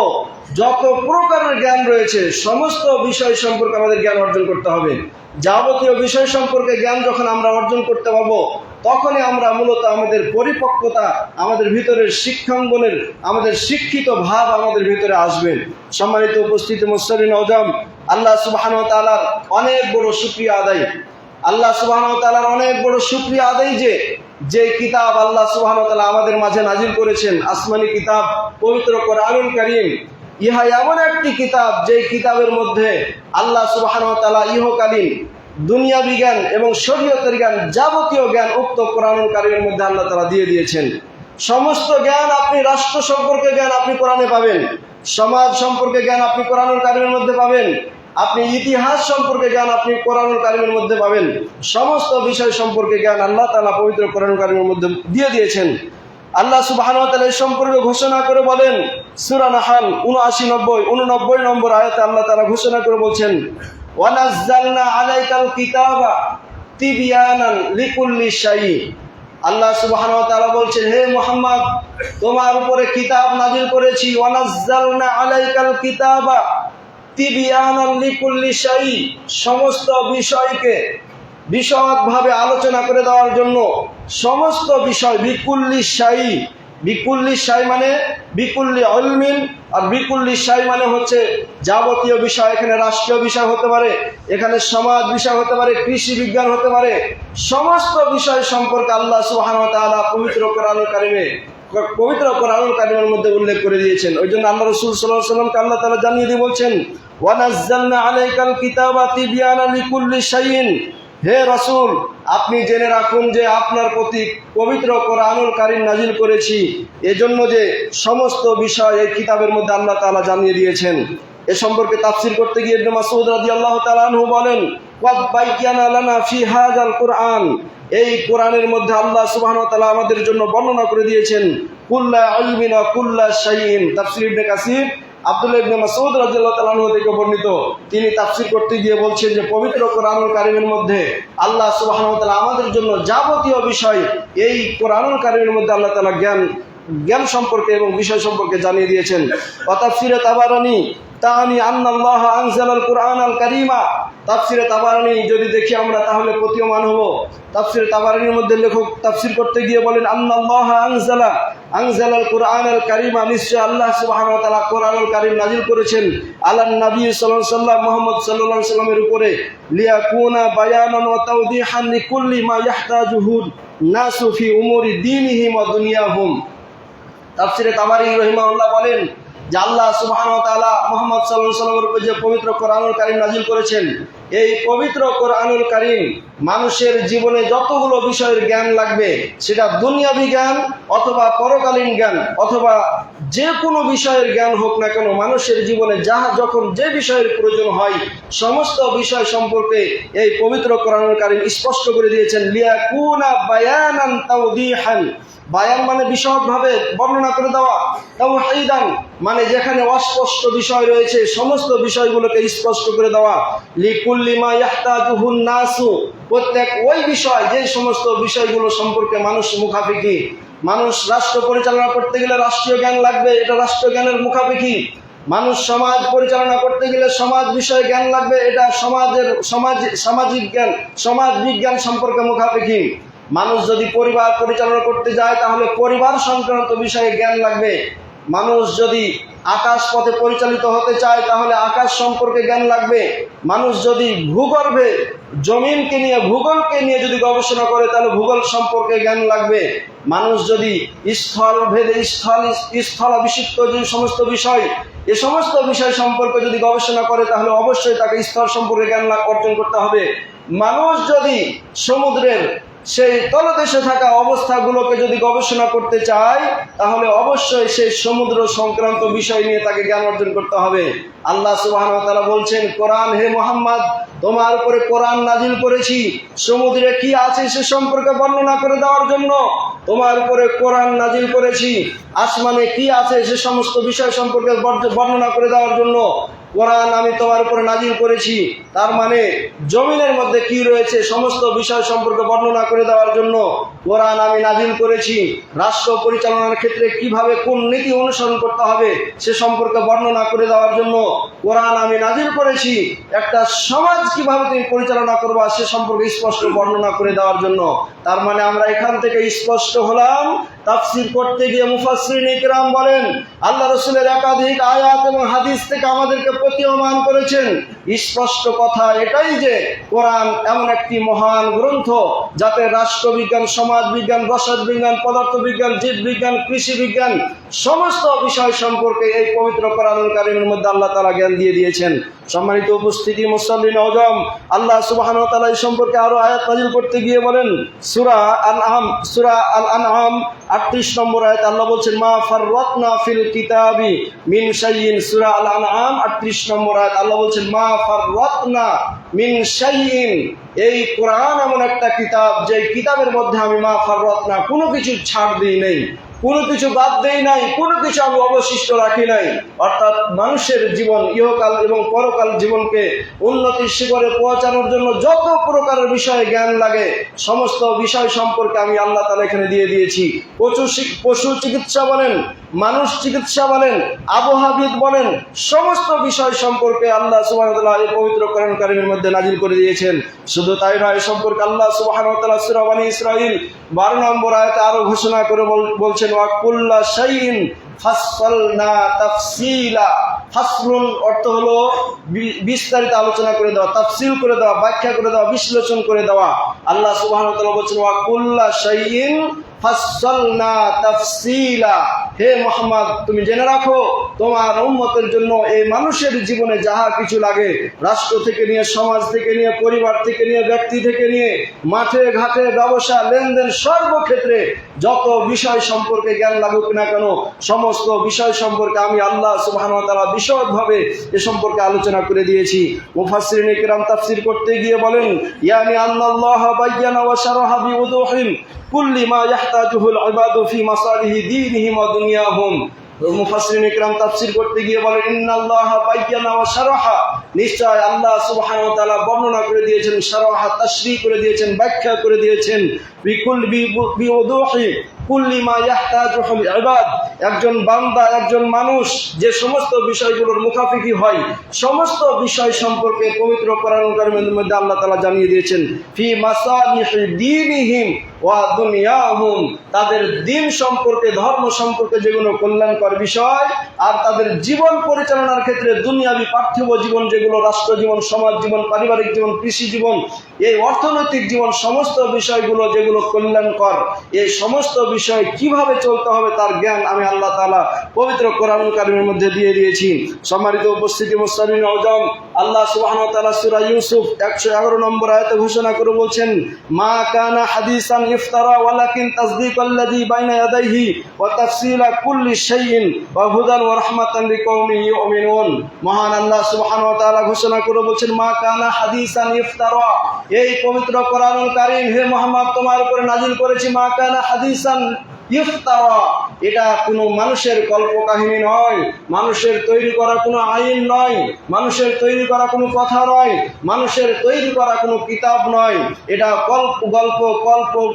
Speaker 1: যত প্রকারের জ্ঞান রয়েছে সমস্ত বিষয় সম্পর্কে আমাদের জ্ঞান অর্জন করতে হবে। যাবতীয় বিষয় সম্পর্কে জ্ঞান যখন আমরা অর্জন করতে পারবো, তখনই আমরা মূলত আমাদের পরিপক্কতা, আমাদের ভিতরের শিক্ষাঙ্গনের, আমাদের শিক্ষিত ভাব আমাদের ভিতরে আসবে। সম্মানিত উপস্থিতি মুসল্লিন ওয়াজাম, আল্লাহ সুবহানাহু ওয়া তাআলার অনেক বড় শুকরিয়া আদায়, আল্লাহ সুবহানাহু ওয়া তাআলার অনেক বড় শুকরিয়া আদায় যে কিতাব আল্লাহ সুবহানাহু ওয়া তাআলা আমাদের মাঝে নাজিল করেছেন, আসমানি কিতাব পবিত্র কোরআনুল কারীম। ইহা এমন একটি কিতাব যে কিতাবের মধ্যে আল্লাহ সুবহানাহু ওয়া তাআলা ইহকালীন দুনিয়াবি জ্ঞান এবং শরীয়তের জ্ঞান, যাবতীয় জ্ঞান উক্ত কোরআনুল কারীমের মধ্যে আল্লাহ তাআলা দিয়ে দিয়েছেন। সমস্ত জ্ঞান আপনি, রাষ্ট্র সম্পর্কে জ্ঞান আপনি কোরআনে পাবেন, সমাজ সম্পর্কে জ্ঞান আপনি কোরআনুল কারীমের মধ্যে পাবেন, আপনি ইতিহাস সম্পর্কে জ্ঞান আপনি কোরআনুল কারীমের মধ্যে পাবেন। সমস্ত বিষয় সম্পর্কে জ্ঞান আল্লাহ তাআলা পবিত্র কোরআনুল কারীমের মধ্যে দিয়ে দিয়েছেন। আল্লাহ সুবহানাহু ওয়া তাআলা এই সম্পর্কে ঘোষণা করে বলেন, সূরা নাহল 89 নম্বর আয়াতে আল্লাহ তাআলা ঘোষণা করে বলছেন, ওয়া নাযালনা আলাইকাল কিতাবা তিবয়ানান লিকুল্লি শাই। আল্লাহ সুবহানাহু ওয়া তাআলা বলছেন, হে মুহাম্মদ, তোমার উপরে কিতাব নাজিল করেছি, ওয়া নাযালনা আলাইকাল কিতাবা তিবয়ানান লিকুল্লি শাই, সমস্ত বিষয়কে বিশদভাবে আলোচনা করে দেওয়ার জন্য, সমস্ত বিষয়, বিকুল্লি শাই মানে বিকুল্লি ইলমিন, আর বিকুল্লি শাই মানে হচ্ছে যাবতীয় বিষয়। এখানে রাষ্ট্রীয় বিষয় হতে পারে, এখানে সমাজ বিষয় হতে পারে, কৃষি বিজ্ঞান হতে পারে, সমস্ত বিষয় সম্পর্কে আল্লাহ সুবহানাহু ওয়া তাআলা পবিত্র কোরআনুল কারীমের মধ্যে উল্লেখ করে দিয়েছেন। ওই জন্য আল্লাহ রাসূল সাল্লাল্লাহু আলাইহি ওয়াসাল্লামকে আল্লাহ তাআলা জানিয়ে দিয়ে বলছেন, ওয়া নাযালনা আলাইকাল কিতাবা তিবয়ানান লিকুল্লি শাইইন। হে রাসূল, আপনি জেনে রাখুন যে আপনার প্রতি পবিত্র কোরআনুল কারীম নাজিল করেছি, এজন্য যে সমস্ত বিষয় এই কিতাবের মধ্যে আল্লাহ তাআলা জানিয়ে দিয়েছেন। এ সম্পর্কে তাফসীর করতে গিয়ে ইবনে মাসউদ রাদিয়াল্লাহু তাআলা আনহু বলেন, ওয়াদ বাইয়ানা লানা ফি হাযাল কুরআন, এই কোরআনের মধ্যে আল্লাহ সুবহানাহু ওয়া তাআলা আমাদের জন্য বর্ণনা করে দিয়েছেন কুল্লা ইলমিন ওয়া কুল্লা শাইইন। তাফসীর ইবনে কাসির আব্দুল্লাহ ইবনে মাসউদ রাদিয়াল্লাহু তাআলা আনহু থেকে বর্ণিত, তিনি তাফসীর করতে গিয়ে বলছেন যে পবিত্র কোরআনুল কারীমের মধ্যে আল্লাহ সুবহানাহু ওয়া তাআলা আমাদের জন্য যাবতীয় বিষয় এই কোরআনুল কারীমের মধ্যে আল্লাহ তাআলা জ্ঞান সম্পর্কে এবং বিষয় সম্পর্কে জানিয়ে দিয়েছেন। তাফসীরে তাবারানী তাআনি আন্নাল্লাহ আনজালাল কুরআনাল কারীমা, তাফসীরে তাবারানী যদি দেখি আমরা তাহলে প্রতীয়মান হব। তাফসীরে তাবারানীর মধ্যে লেখক তাফসীর করতে গিয়ে বলেন, আন্নাল্লাহ আনজালাল কুরআনাল কারীমা, নিশ্চয় আল্লাহ সুবহানাহু ওয়া তাআলা কোরআনুল কারীম নাজিল করেছেন আলান নবী সাল্লাল্লাহু আলাইহি ওয়াসাল্লাম, মুহাম্মদ সাল্লাল্লাহু আলাইহি ওয়াসাল্লামের উপরে, লিয়াকুনা বায়ানান ওয়া তাওদীহান লিকুল্লি মা ইয়াহতাজুহু নাসু ফি উমুরি দীনিহিম ওয়া দুনিয়াহুম। তাফসীরে তাবারী রাহিমাহুল্লাহ বলেন যে আল্লাহ সুবহানাহু ওয়া তাআলা মুহাম্মদ সাল্লাল্লাহু আলাইহি ওয়াসাল্লামের উপর যে পবিত্র কোরআনুল কারীম নাজিল করেছেন, এই পবিত্র কোরআনুল কারীম মানুষের জীবনে যতগুলো বিষয়ের জ্ঞান লাগবে, সেটা দুনিয়াবি জ্ঞান অথবা পরকালীন জ্ঞান অথবা যে কোনো বিষয়ের জ্ঞান হোক না কেন, মানুষের জীবনে যখন যে বিষয়ের প্রয়োজন হয় সমস্ত বিষয় সম্পর্কে এই পবিত্র কোরআনুল কারীম স্পষ্ট করে দিয়েছেন। লিয়াকুনা বায়ানান তাওদীহান, বায়ান মানে বিশদভাবে বর্ণনা করে দেওয়া, তাওহীদান মানে যেখানে অস্পষ্ট বিষয় রয়েছে সমস্ত বিষয়গুলোকে স্পষ্ট করে দেওয়া, লিকুল্লি মা ইয়াহতাজুহুন নাসু, প্রত্যেক ওই বিষয় যে সমস্ত বিষয়গুলো সম্পর্কে মানুষ মুখাপেক্ষী। মানুষ রাষ্ট্র পরিচালনা করতে গেলে রাষ্ট্রীয় জ্ঞান লাগবে, এটা রাষ্ট্র জ্ঞানের মুখাপেক্ষী। মানুষ সমাজ পরিচালনা করতে গেলে সমাজ বিষয়ে জ্ঞান লাগবে, এটা সামাজিক জ্ঞান, সমাজ বিজ্ঞান সম্পর্কে মুখাপেক্ষী। মানুষ যদি পরিবার পরিচালনা করতে যায় তাহলে পরিবার সংক্রান্ত বিষয়ে জ্ঞান লাগবে। মানুষ যদি আকাশ পথে পরিচালিত হতে চায় তাহলে আকাশ সম্পর্কে জ্ঞান লাগবে। মানুষ যদি ভূগর্ভে জমিনকে নিয়ে, ভূগোলকে নিয়ে যদি গবেষণা করে তাহলে ভূগোল সম্পর্কে জ্ঞান লাগবে। মানুষ যদি স্থল ভেদে স্থলাভিষিক্ত যে সমস্ত বিষয়, এ সমস্ত বিষয় সম্পর্কে যদি গবেষণা করে তাহলে অবশ্যই তাকে স্থল সম্পর্কে জ্ঞান অর্জন করতে হবে। মানুষ যদি সমুদ্রের সেই তলদেশে থাকা অবস্থাগুলোকে যদি গবেষণা করতে চায়, তাহলে অবশ্যই সেই সমুদ্র সংক্রান্ত বিষয় নিয়ে তাকে জ্ঞান অর্জন করতে হবে। আল্লাহ সুবহানাহু ওয়া তাআলা বলছেন, কোরআন, হে মুহাম্মদ, তোমার উপরে কোরআন নাজিল করেছি সমুদ্রে কি আছে সে সম্পর্কে বর্ণনা করে দেওয়ার জন্য। তোমার উপরে কোরআন নাজিল করেছি আসমানে কি আছে সে সমস্ত বিষয় সম্পর্কে বর্ণনা করে দেওয়ার জন্য কোরআন আমি তোমার উপরে নাজিল করেছি। তার মানে জমিনের মধ্যে কি রয়েছে সমস্ত বিষয় সম্পর্কে বর্ণনা করে দেওয়ার জন্য কোরআন আমি নাজিল করেছি। রাষ্ট্র পরিচালনার ক্ষেত্রে কিভাবে কোন নীতি অনুসরণ করতে হবে সে সম্পর্কে বর্ণনা করে দেওয়ার জন্য কোরআন আমি নাজিল করেছি। একটা সমাজ কিভাবে তুমি পরিচালনা করবা সে সম্পর্কে স্পষ্ট বর্ণনা করে দেওয়ার জন্য। তার মানে আমরা এখান থেকে স্পষ্ট হলাম, তাফসীর করতে গিয়ে মুফাসসিরিন ইকরাম বলেন, আল্লাহ রাসূলের একাধিক আয়াত এবং হাদিস থেকে আমাদেরকে প্রতীয়মান করেছেন স্পষ্ট কথা এটাই যে কোরআন এমন একটি মহান গ্রন্থ যাতে রাষ্ট্রবিজ্ঞান, সমাজ বিজ্ঞান, রসায়ন বিজ্ঞান, পদার্থ বিজ্ঞান, জীব বিজ্ঞান, কৃষি বিজ্ঞান সমস্ত বিষয় সম্পর্কে এই পবিত্র কোরআনুল কারীমের মধ্যে আল্লাহ তাআলা জ্ঞান দিয়ে দিয়েছেন। সম্মানিত উপস্থিতি, মুসল্লিন আযম, আল্লাহ সুবহানাহু ওয়া তাআলা এই সম্পর্কে আরো আয়াত নাযিল করতে গিয়ে বলেন, সূরা আল আনআম 38 নম্বর আয়াত আল্লাহ বলছেন, মা ফাররাতনা ফিল কিতাবি মিন শাইইন। সূরা আল আনআম 38 নম্বর আয়াত আল্লাহ বলছেন, মা ফাররাতনা মিন শাইইন। এই কোরআন এমন একটা কিতাব যে কিতাবের মধ্যে আমি মা ফাররাতনা কোনো কিছু ছাড় দিই নাই, কোনো কিছু বাদ দেই নাই, কোনো কিছু আমি অবশিষ্ট রাখি নাই। অর্থাৎ মানুষের জীবন, ইহকাল এবং পরকাল জীবনকে উন্নতির শিখরে পৌঁছানোর জন্য যত প্রকারের বিষয়ে জ্ঞান লাগে সমস্ত বিষয় সম্পর্কে আমি আল্লাহ তাআলা এখানে দিয়ে দিয়েছি। পশু চিকিৎসা বলেন, মানুষ চিকিৎসা বলেন, আবহাওয়াবিদ বলেন, সমস্ত বিষয় সম্পর্কে আল্লাহ সুবহানাহু ওয়া তাআলা এই পবিত্র কোরআন কারীমের মধ্যে নাজিল করে দিয়েছেন। শুধু তাই নয়, সম্পর্কে আল্লাহ সুবহানাহু ওয়া তাআলা সূরা বনী ইসরাঈল 12 নম্বর আয়াতে আরো ঘোষণা করে বলছেন, ওয়া কুল্লা শাইইন ফাসসালনা তাফসীলা। ফাসলুন অর্থ হলো বিস্তারিত আলোচনা করে দেওয়া, তাফসীল করে দেওয়া, ব্যাখ্যা করে দেওয়া, বিশ্লেষণ করে দেওয়া। আল্লাহ সুবহানাহু ওয়া তাআলা বলছেন, ওয়া কুল্লা শাইইন ফাসসালনা তাফসীলা। হে মুহাম্মদ, তুমি জেনে রাখো তোমার উম্মতের জন্য এই মানুষের জীবনে যাহা কিছু লাগে, রাষ্ট্র থেকে নিয়ে, সমাজ থেকে নিয়ে, পরিবার থেকে নিয়ে, ব্যক্তি থেকে নিয়ে, মাঠে ঘাটে, ব্যবসা, লেনদেন, সর্বক্ষেত্রে যত বিষয় সম্পর্কে জ্ঞান লাগুক না কেন সমস্ত বিষয় সম্পর্কে আমি আল্লাহ সুবহানাহু ওয়া তাআলা বিশদভাবে এ সম্পর্কে আলোচনা করে দিয়েছি। মুফাসসিরিন ইকরাম তাফসীর করতে গিয়ে বলেন, ইয়ানি আল্লাহ বায়্যানা ওয়া শারাহা বিউদুহিন কুল্লি মা ইয়াহতাজুহুল ইবাদু ফি মাসালিহি দীনিহিম ওয়া দুনিয়াহুম। মুফাসসিরিন ইকরাম তাফসীর করতে গিয়ে বলেন, ইন্নাল্লাহা বায়্যানা ওয়া শারাহা, নিশ্চয় আল্লাহ সুবহানাহু ওয়া তাআলা বর্ণনা করে দিয়েছেন, শারাহা তাশরীহ করে দিয়েছেন, ব্যাখ্যা করে দিয়েছেন, বিউদুহি কুল্লি মা ইয়াহতাজুহুল ইবাদ। একজন বান্দা, একজন মানুষ যে সমস্ত বিষয়গুলোর মুখাফিকি হয় সমস্ত বিষয় সম্পর্কে পবিত্র কোরআনুল কারীমের মধ্যে আল্লাহ তাআলা জানিয়ে দিয়েছেন, ফি মাসালিহি দীনিহিম ওয়া দুনিয়াহুম, তাদের দিন সম্পর্কে, ধর্ম সম্পর্কে যেগুলো কল্যাণকর বিষয়, আর তাদের জীবন পরিচালনার ক্ষেত্রে দুনিয়াবি পার্থিব জীবন যেগুলো, রাষ্ট্র জীবন, সমাজ জীবন, পারিবারিক জীবন, কৃষি জীবন, এই অর্থনৈতিক জীবন, সমস্ত বিষয়গুলো যেগুলো কল্যাণকর, এই সমস্ত বিষয় কিভাবে চলতে হবে তার জ্ঞান আমি আল্লাহ তাআলা পবিত্র কোরআনুল কারীমের মধ্যে দিয়ে দিয়েছি। সম্মানিত উপস্থিতি, মুসলিমিন আযম, আল্লাহ সুবহানাহু ওয়া তাআলা সূরা ইউসুফ 111 নম্বর আয়াতে ঘোষণা করে বলছেন, মা কানা হাদিসান ইফতারা ওয়ালাকিন তাসদীকাল্লাযী বাইনা ইয়াদাইহি ওয়া তাফসীলা কুল্লি শাইইন ওয়া হুদান ওয়া রাহমাতান লিকাওমিন ইউমিনুন। মহান আল্লাহ সুবহানাহু ওয়া তাআলা ঘোষণা করে বলছেন, মা কানা হাদিসান ইফতারা, এই পবিত্র কোরআনুল কারীম হে মুহাম্মদ তোমার উপরে নাজিল করেছি, মা কানা হাদিসান ইফতারা, এটা কোনো মানুষের কল্পকাহিনী নয়, মানুষের তৈরি করা কোনো আইন নয়, মানুষের তৈরি করা কোনো কথা নয়, মানুষের তৈরি করা কোনো কিতাব নয়। এটা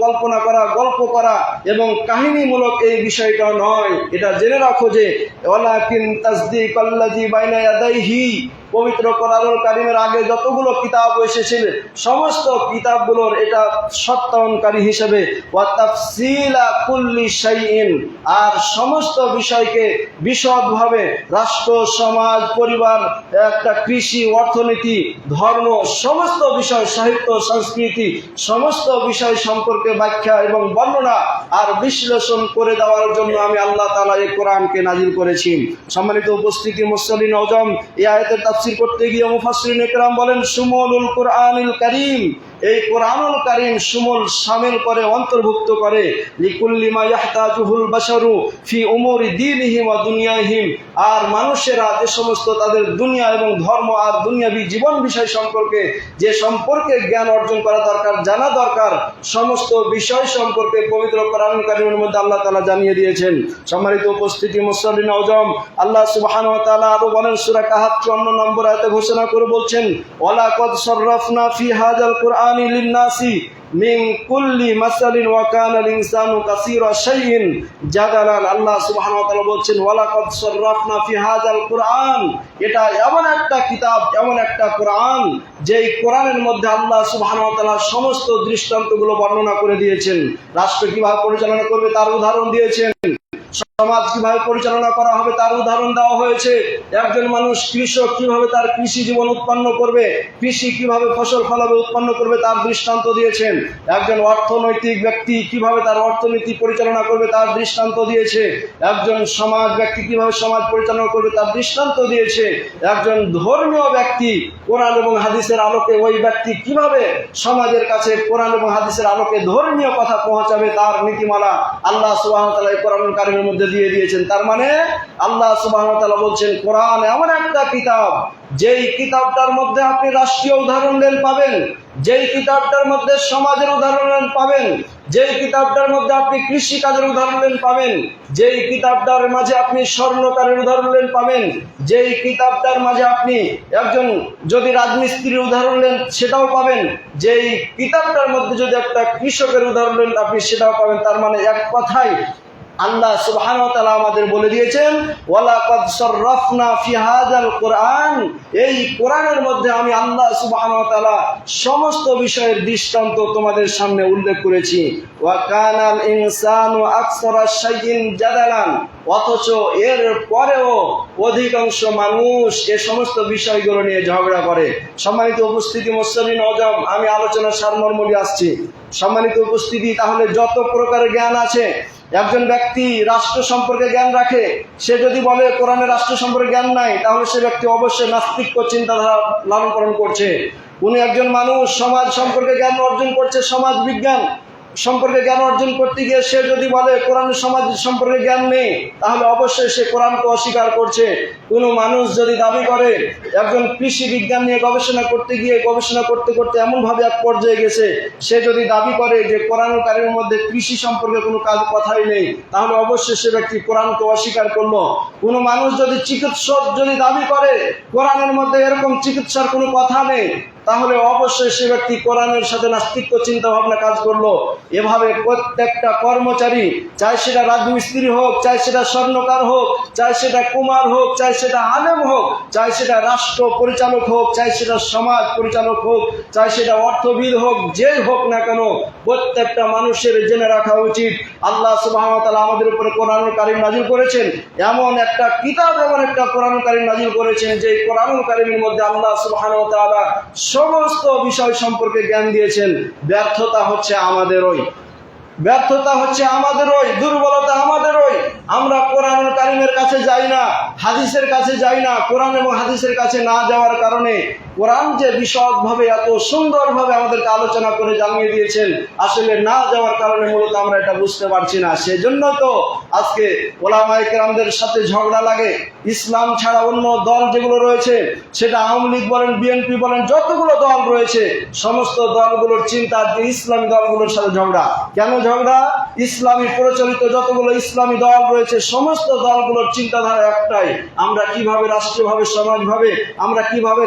Speaker 1: কল্পনা করা, গল্প করা এবং কাহিনীমূলক এই বিষয়টা নয়। এটা জেনে রাখো যে ওয়ালাকিন তাসদীকাল্লাযী বাইনা ইয়াদাইহি, পবিত্র কোরআনুল কারীমের আগে যতগুলো কিতাব এসেছিল সমস্ত কিতাবগুলোর এটা সত্যায়নকারী হিসেবে, ওয়া তাফসীলা কুল্লি শাইইন, আর সমস্ত বিষয়কে বিশদভাবে রাষ্ট্র, সমাজ, পরিবার, একটা কৃষি, অর্থনীতি, ধর্ম, সমস্ত বিষয়, সাহিত্য, সংস্কৃতি, সমস্ত বিষয় সম্পর্কে ব্যাখ্যা এবং বর্ণনা আর বিশ্লেষণ করে দেওয়ার জন্য আমি আল্লাহ তাআলা এই কোরআনকে নাজিল করেছি। সম্মানিত উপস্থিতি, মুসলিমিন আযম, এই আয়াতের তাফসীর করতে গিয়ে মুফাসসিরিন ইকরাম বলেন, শুমুলুল কোরআনিল কারীম এই কোরআনুল কারীম সুমূল শামিল করে, অন্তর্ভুক্ত করে লিকুল্লি মা ইয়াহতাজুহুল বাশারু ফি উমুরি দীনিহিম ওয়া দুনিয়াহিম। আর মানুষেরা যে সমস্ত তাদের দুনিয়া এবং ধর্ম আর দুনিয়াবী জীবন বিষয় সম্পর্কে যে সম্পর্কে জ্ঞান অর্জন করা দরকার, জানা দরকার, সমস্ত বিষয় সম্পর্কে পবিত্র কোরআনুল কারীমের মধ্যে আল্লাহ তাআলা জানিয়ে দিয়েছেন। সম্মানিত উপস্থিতি, মুসল্লিন আযম, আল্লাহ সুবহানাহু ওয়া তাআলা আরো বলেন সূরা কাহফ 54 নম্বর আয়াতে ঘোষণা করে বলছেন, ওয়ালা কদ সাররাফনা ফি হাযাল কুরআনি লিন-নাসি মিন কুল্লি মাসালিন ওয়া কানাল ইনসানু কাসীরা শাইইন জাদালান। আল্লাহ সুবহানাহু ওয়া তাআলা বলছেন ওয়ালা কদ সাররাফনা ফি হাযাল কুরআন, এটা এমন একটা কিতাব, এমন একটা কোরআন, যেই কোরআনের মধ্যে আল্লাহ সুবহানাহু ওয়া তাআলা সমস্ত দৃষ্টান্তগুলো বর্ণনা করে দিয়েছেন। রাষ্ট্র কিভাবে পরিচালনা করবে তার উদাহরণ দিয়েছেন, সমাজ কিভাবে পরিচালনা করা হবে তার উদাহরণ দেওয়া হয়েছে। একজন মানুষ কৃষক কিভাবে তার কৃষি জীবন উৎপন্ন করবে, কৃষি কিভাবে ফসল ফলাবে, উৎপন্ন করবে তার দৃষ্টান্ত দিয়েছেন। একজন অর্থনৈতিক ব্যক্তি কিভাবে তার অর্থনীতি পরিচালনা করবে তার দৃষ্টান্ত দিয়েছে। একজন সমাজ ব্যক্তি কিভাবে সমাজ পরিচালনা করবে তার দৃষ্টান্ত দিয়েছে। একজন ধর্মীয় ব্যক্তি কোরআন এবং হাদিসের আলোকে ওই ব্যক্তি কিভাবে সমাজের কাছে কোরআন এবং হাদিসের আলোকে ধর্মীয় কথা পৌঁছাবে তার নীতিমালা আল্লাহ সুবহানাহু ওয়া তাআলা এই কোরআনুল কারীমের মধ্যে দিয়ে দিয়েছেন। তার মানে আল্লাহ সুবহানাহু ওয়া তাআলা বলছেন কোরআন এমন একটা কিতাব, যেই কিতাবটার মধ্যে আপনি রাষ্ট্রীয় উদাহরণ পাবেন, যেই কিতাবটার মধ্যে সমাজের উদাহরণ পাবেন, যেই কিতাবটার মধ্যে আপনি কৃষি কাজের উদাহরণ পাবেন, যেই কিতাবটার মাঝে আপনি স্বর্ণকারের উদাহরণ পাবেন, যেই কিতাবটার মাঝে আপনি একজন যদি রাজমিস্ত্রির উদাহরণ নেন সেটাও পাবেন, যেই কিতাবটার মধ্যে যদি একটা কৃষকের উদাহরণ নেন আপনি সেটাও পাবেন। তার মানে এক কথায় আল্লাহ সুবহানাহু ওয়া তাআলা আমাদের বলে দিয়েছেন ওয়ালা কদ সাররাফনা ফি হাযাল কুরআন, এই কোরআনের মধ্যে আমি আল্লাহ সুবহানাহু ওয়া তাআলা সমস্ত বিষয়ের দৃষ্টান্ত তোমাদের সামনে উল্লেখ করেছি। ওয়া কানাল ইনসানু আকসারা শাইইন জাদালান, অথচ এর পরেও অধিকাংশ মানুষ এই সমস্ত বিষয়গুলো নিয়ে ঝগড়া করে। সম্মানিত উপস্থিতি, মুসলিম আজম, আমি আলোচনার সারমর্ম নিয়ে আসছি। সম্মানিত উপস্থিতি, তাহলে যত প্রকারের জ্ঞান আছে, একজন ব্যক্তি রাষ্ট্র সম্পর্কে জ্ঞান রাখে, সে যদি বলে কোরআনের রাষ্ট্র সম্পর্কে জ্ঞান নাই, তাহলে সে ব্যক্তি অবশ্যই নাস্তিক চিন্তাধারা লালন পালন করছে। উনি একজন মানুষ সমাজ সম্পর্কে জ্ঞান অর্জন করছে, সমাজ বিজ্ঞান সম্পর্কে জ্ঞান অর্জন করতে গিয়ে সে যদি বলে কোরআন সমাজ সম্পর্কে জ্ঞান নেই, তাহলে অবশ্যই সে কোরআনকে অস্বীকার করছে। কোনো মানুষ যদি দাবি করে একজন কৃষি বিজ্ঞান নিয়ে গবেষণা করতে গিয়ে গবেষণা করতে করতে এমনভাবে এক পর্যায়ে গেছে, সে যদি দাবি করে যে কোরআনুল কারীমের মধ্যে কৃষি সম্পর্কে কোনো কথাই নেই, তাহলে অবশ্যই সে ব্যক্তি কোরআনকে অস্বীকার করলো। কোনো মানুষ যদি চিকিৎসক যদি দাবি করে কোরআনের মধ্যে এরকম চিকিৎসার কোনো কথা নেই, তাহলে অবশ্যই সে ব্যক্তি কোরআনের সাথে নাস্তিক্য চিন্তা ভাবনা কাজ করলো। এভাবে প্রত্যেকটা কর্মচারী, চাই সেটা রাজমিস্ত্রি হোক, চাই সেটা স্বর্ণকার হোক, চাই সেটা কুমার হোক, চাই সেটা আলেম হোক, চাই সেটা রাষ্ট্র পরিচালক হোক, চাই সেটা সমাজ পরিচালক হোক, চাই সেটা অর্থবিদ হোক, যেই হোক না কেন, প্রত্যেকটা মানুষের জেনে রাখা উচিত আল্লাহ সুবহানাহু ওয়া তাআলা আমাদের উপরে কোরআনুল কারীম নাযিল করেছেন, এমন একটা কিতাব, এমন একটা কোরআনুল কারীম নাযিল করেছেন যে কোরআনুল কারীমের মধ্যে আল্লাহ সুবহানাহু ওয়া তাআলা সমস্ত বিষয় সম্পর্কে জ্ঞান দিয়েছেন। ব্যর্থতা হচ্ছে আমাদেরই, ব্যর্থতা হচ্ছে আমাদেরই, দুর্বলতা আমাদেরই। আমরা কোরআনুল কারীমের কাছে যাই না, হাদিসের কাছে যাই না। কোরআন এবং হাদিসের কাছে না যাওয়ার কারণে কোরআন যে বিশদভাবে এত সুন্দরভাবে আমাদেরকে আলোচনা করে জানিয়ে দিয়েছেন, আসলে না যাওয়ার কারণে মূলত আমরা এটা বুঝতে পারছি না। সেজন্য তো আজকে ওলামায়ে কেরামদের সাথে ঝগড়া লাগে। ইসলাম ছাড়া অন্য দল যেগুলো রয়েছে, সেটা আওয়ামী লীগ বলেন, বিএনপি বলেন, যতগুলো দল রয়েছে, সমস্ত দলগুলোর চিন্তা যে ইসলামী দলগুলোর সাথে ঝগড়া। কেন ঝগড়া? ইসলামী প্রচলিত যতগুলো ইসলামী দল রয়েছে, সমস্ত দলগুলোর চিন্তাধারা একটাই, আমরা কিভাবে রাষ্ট্রীয়ভাবে, সমাজভাবে, আমরা কিভাবে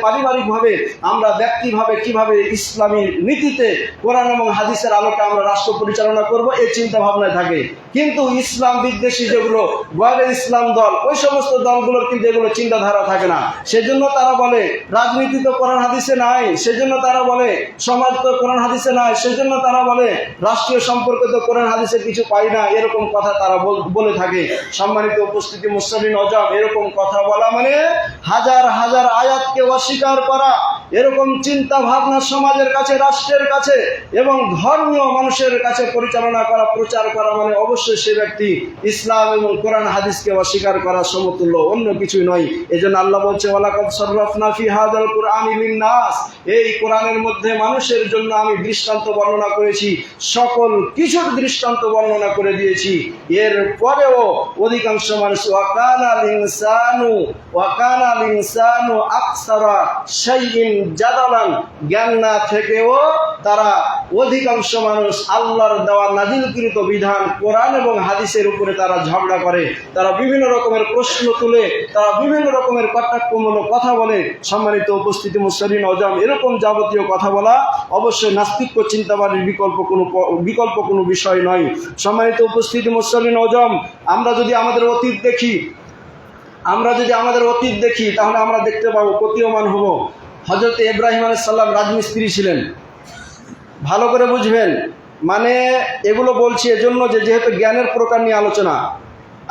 Speaker 1: পারিবারিকভাবে, আমরা ব্যক্তিভাবে কিভাবে ইসলামী নীতিতে কোরআন এবং হাদিসের আলোকে আমরা রাষ্ট্র পরিচালনা করব, এই চিন্তা ভাবনায় থাকে। কিন্তু ইসলাম বিদ্বেষী যেগুলো গয়রে ইসলাম দল, ওই সমস্ত দলগুলোর কিন্তু এগুলো চিন্তাধারা থাকে না। সেজন্য তারা বলে রাজনীতি তো কোরআন হাদিসে নাই, সেজন্য তারা বলে সমাজ তো কোরআন হাদিসে নাই, সেজন্য তারা বলে রাষ্ট্রীয় সম্পর্ক তো কোরআন হাদিসে কিছু পাই না, এরকম কথা তারা বলে থাকে। সম্মানিত উপস্থিতি, মুসলিম আজম, এরকম কথা বলা মানে হাজার হাজার আয়াতকে অস্বীকার করা, এরকম চিন্তা ভাবনা সমাজের কাছে, রাষ্ট্রের কাছে এবং ধর্মীয় মানুষের কাছে পরিচালনা করা, প্রচার করা মানে অবশ্যই সে ব্যক্তি ইসলাম এবং কোরআন হাদিসকে অস্বীকার করা সমতুল্য, অন্য কিছুই নয়। এজন্য আল্লাহ বলছে, ওয়ালাকাদ সাররাফনা ফি হাযাল কুরআনি লিন-নাস, এই কোরআনের মধ্যে মানুষের জন্য আমি দৃষ্টান্ত বর্ণনা করেছি, সকল কিছুর দৃষ্টান্ত বর্ণনা করে দিয়েছি। এর পরেও অধিকাংশ মানুষ ওয়াকানা লিনসানু আকসারা শাইইন জাদালান, জ্ঞান না থেকেও তারা অধিকাংশ মানুষ আল্লাহর দেওয়া নাজিলকৃত বিধান কোরআন এবং হাদিসের উপরে তারা ঝগড়া করে, তারা বিভিন্ন রকমের প্রশ্ন তুলে, তারা বিভিন্ন রকমের কটাক্ষমূলক কথা বলে। সম্মানিত উপস্থিতি মুসলিম আজম, এরকম যাবতীয় কথা বলা অবশ্যই নাস্তিক্য চিন্তাবাদের বিকল্প কোনো বিষয় নয়। সম্মানিত উপস্থিতি মুসলিম আজম, আমরা যদি আমাদের অতীত দেখি তাহলে আমরা দেখতে পাবো, প্রতীয়মান হব, হযরত ইব্রাহিম আলাইহিস সালাম রাজমিস্ত্রি ছিলেন। ভালো করে বুঝবেন, মানে এগুলো বলছি এজন্য যেহেতু জ্ঞানের প্রকার নিয়ে আলোচনা।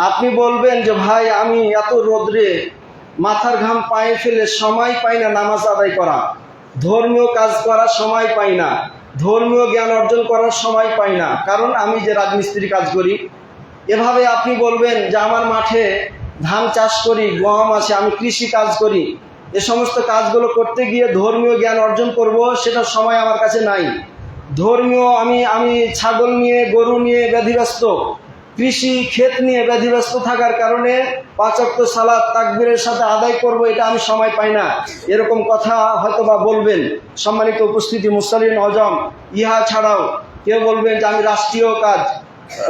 Speaker 1: আপনি বলবেন যে ভাই আমি এত রোদ্রে মাথার ঘাম পায়ে ফেলে সময় পাই না নামাজ আদায় করা, ধর্মীয় কাজ করার সময় পাই না, ধর্মীয় জ্ঞান অর্জন করার সময় পাই না, কারণ আমি যে রাজমিস্ত্রি কাজ করি। এভাবে আপনি বলবেন যে আমার মাঠে ধান চাষ করি, গম আছে, আমি কৃষি কাজ করি, এ সমস্ত কাজগুলো করতে গিয়ে ধর্মীয় জ্ঞান অর্জন করব, সেটা সময় আমার কাছে নাই। ধর্মীয় আমি ছাগল নিয়ে, গরু নিয়ে ব্যাধিব্যস্ত, কৃষি ক্ষেত নিয়ে ব্যাধিব্যস্ত থাকার কারণে 5 ওয়াক্ত সালাত তাকবীরের সাথে আদায় করব, এটা আমি সময় পাই না, এরকম কথা হয়তোবা বলবেন। সম্মানিত উপস্থিতি মুসলিম আজম, ইহা ছাড়াও কেউ বলবেন যে আমি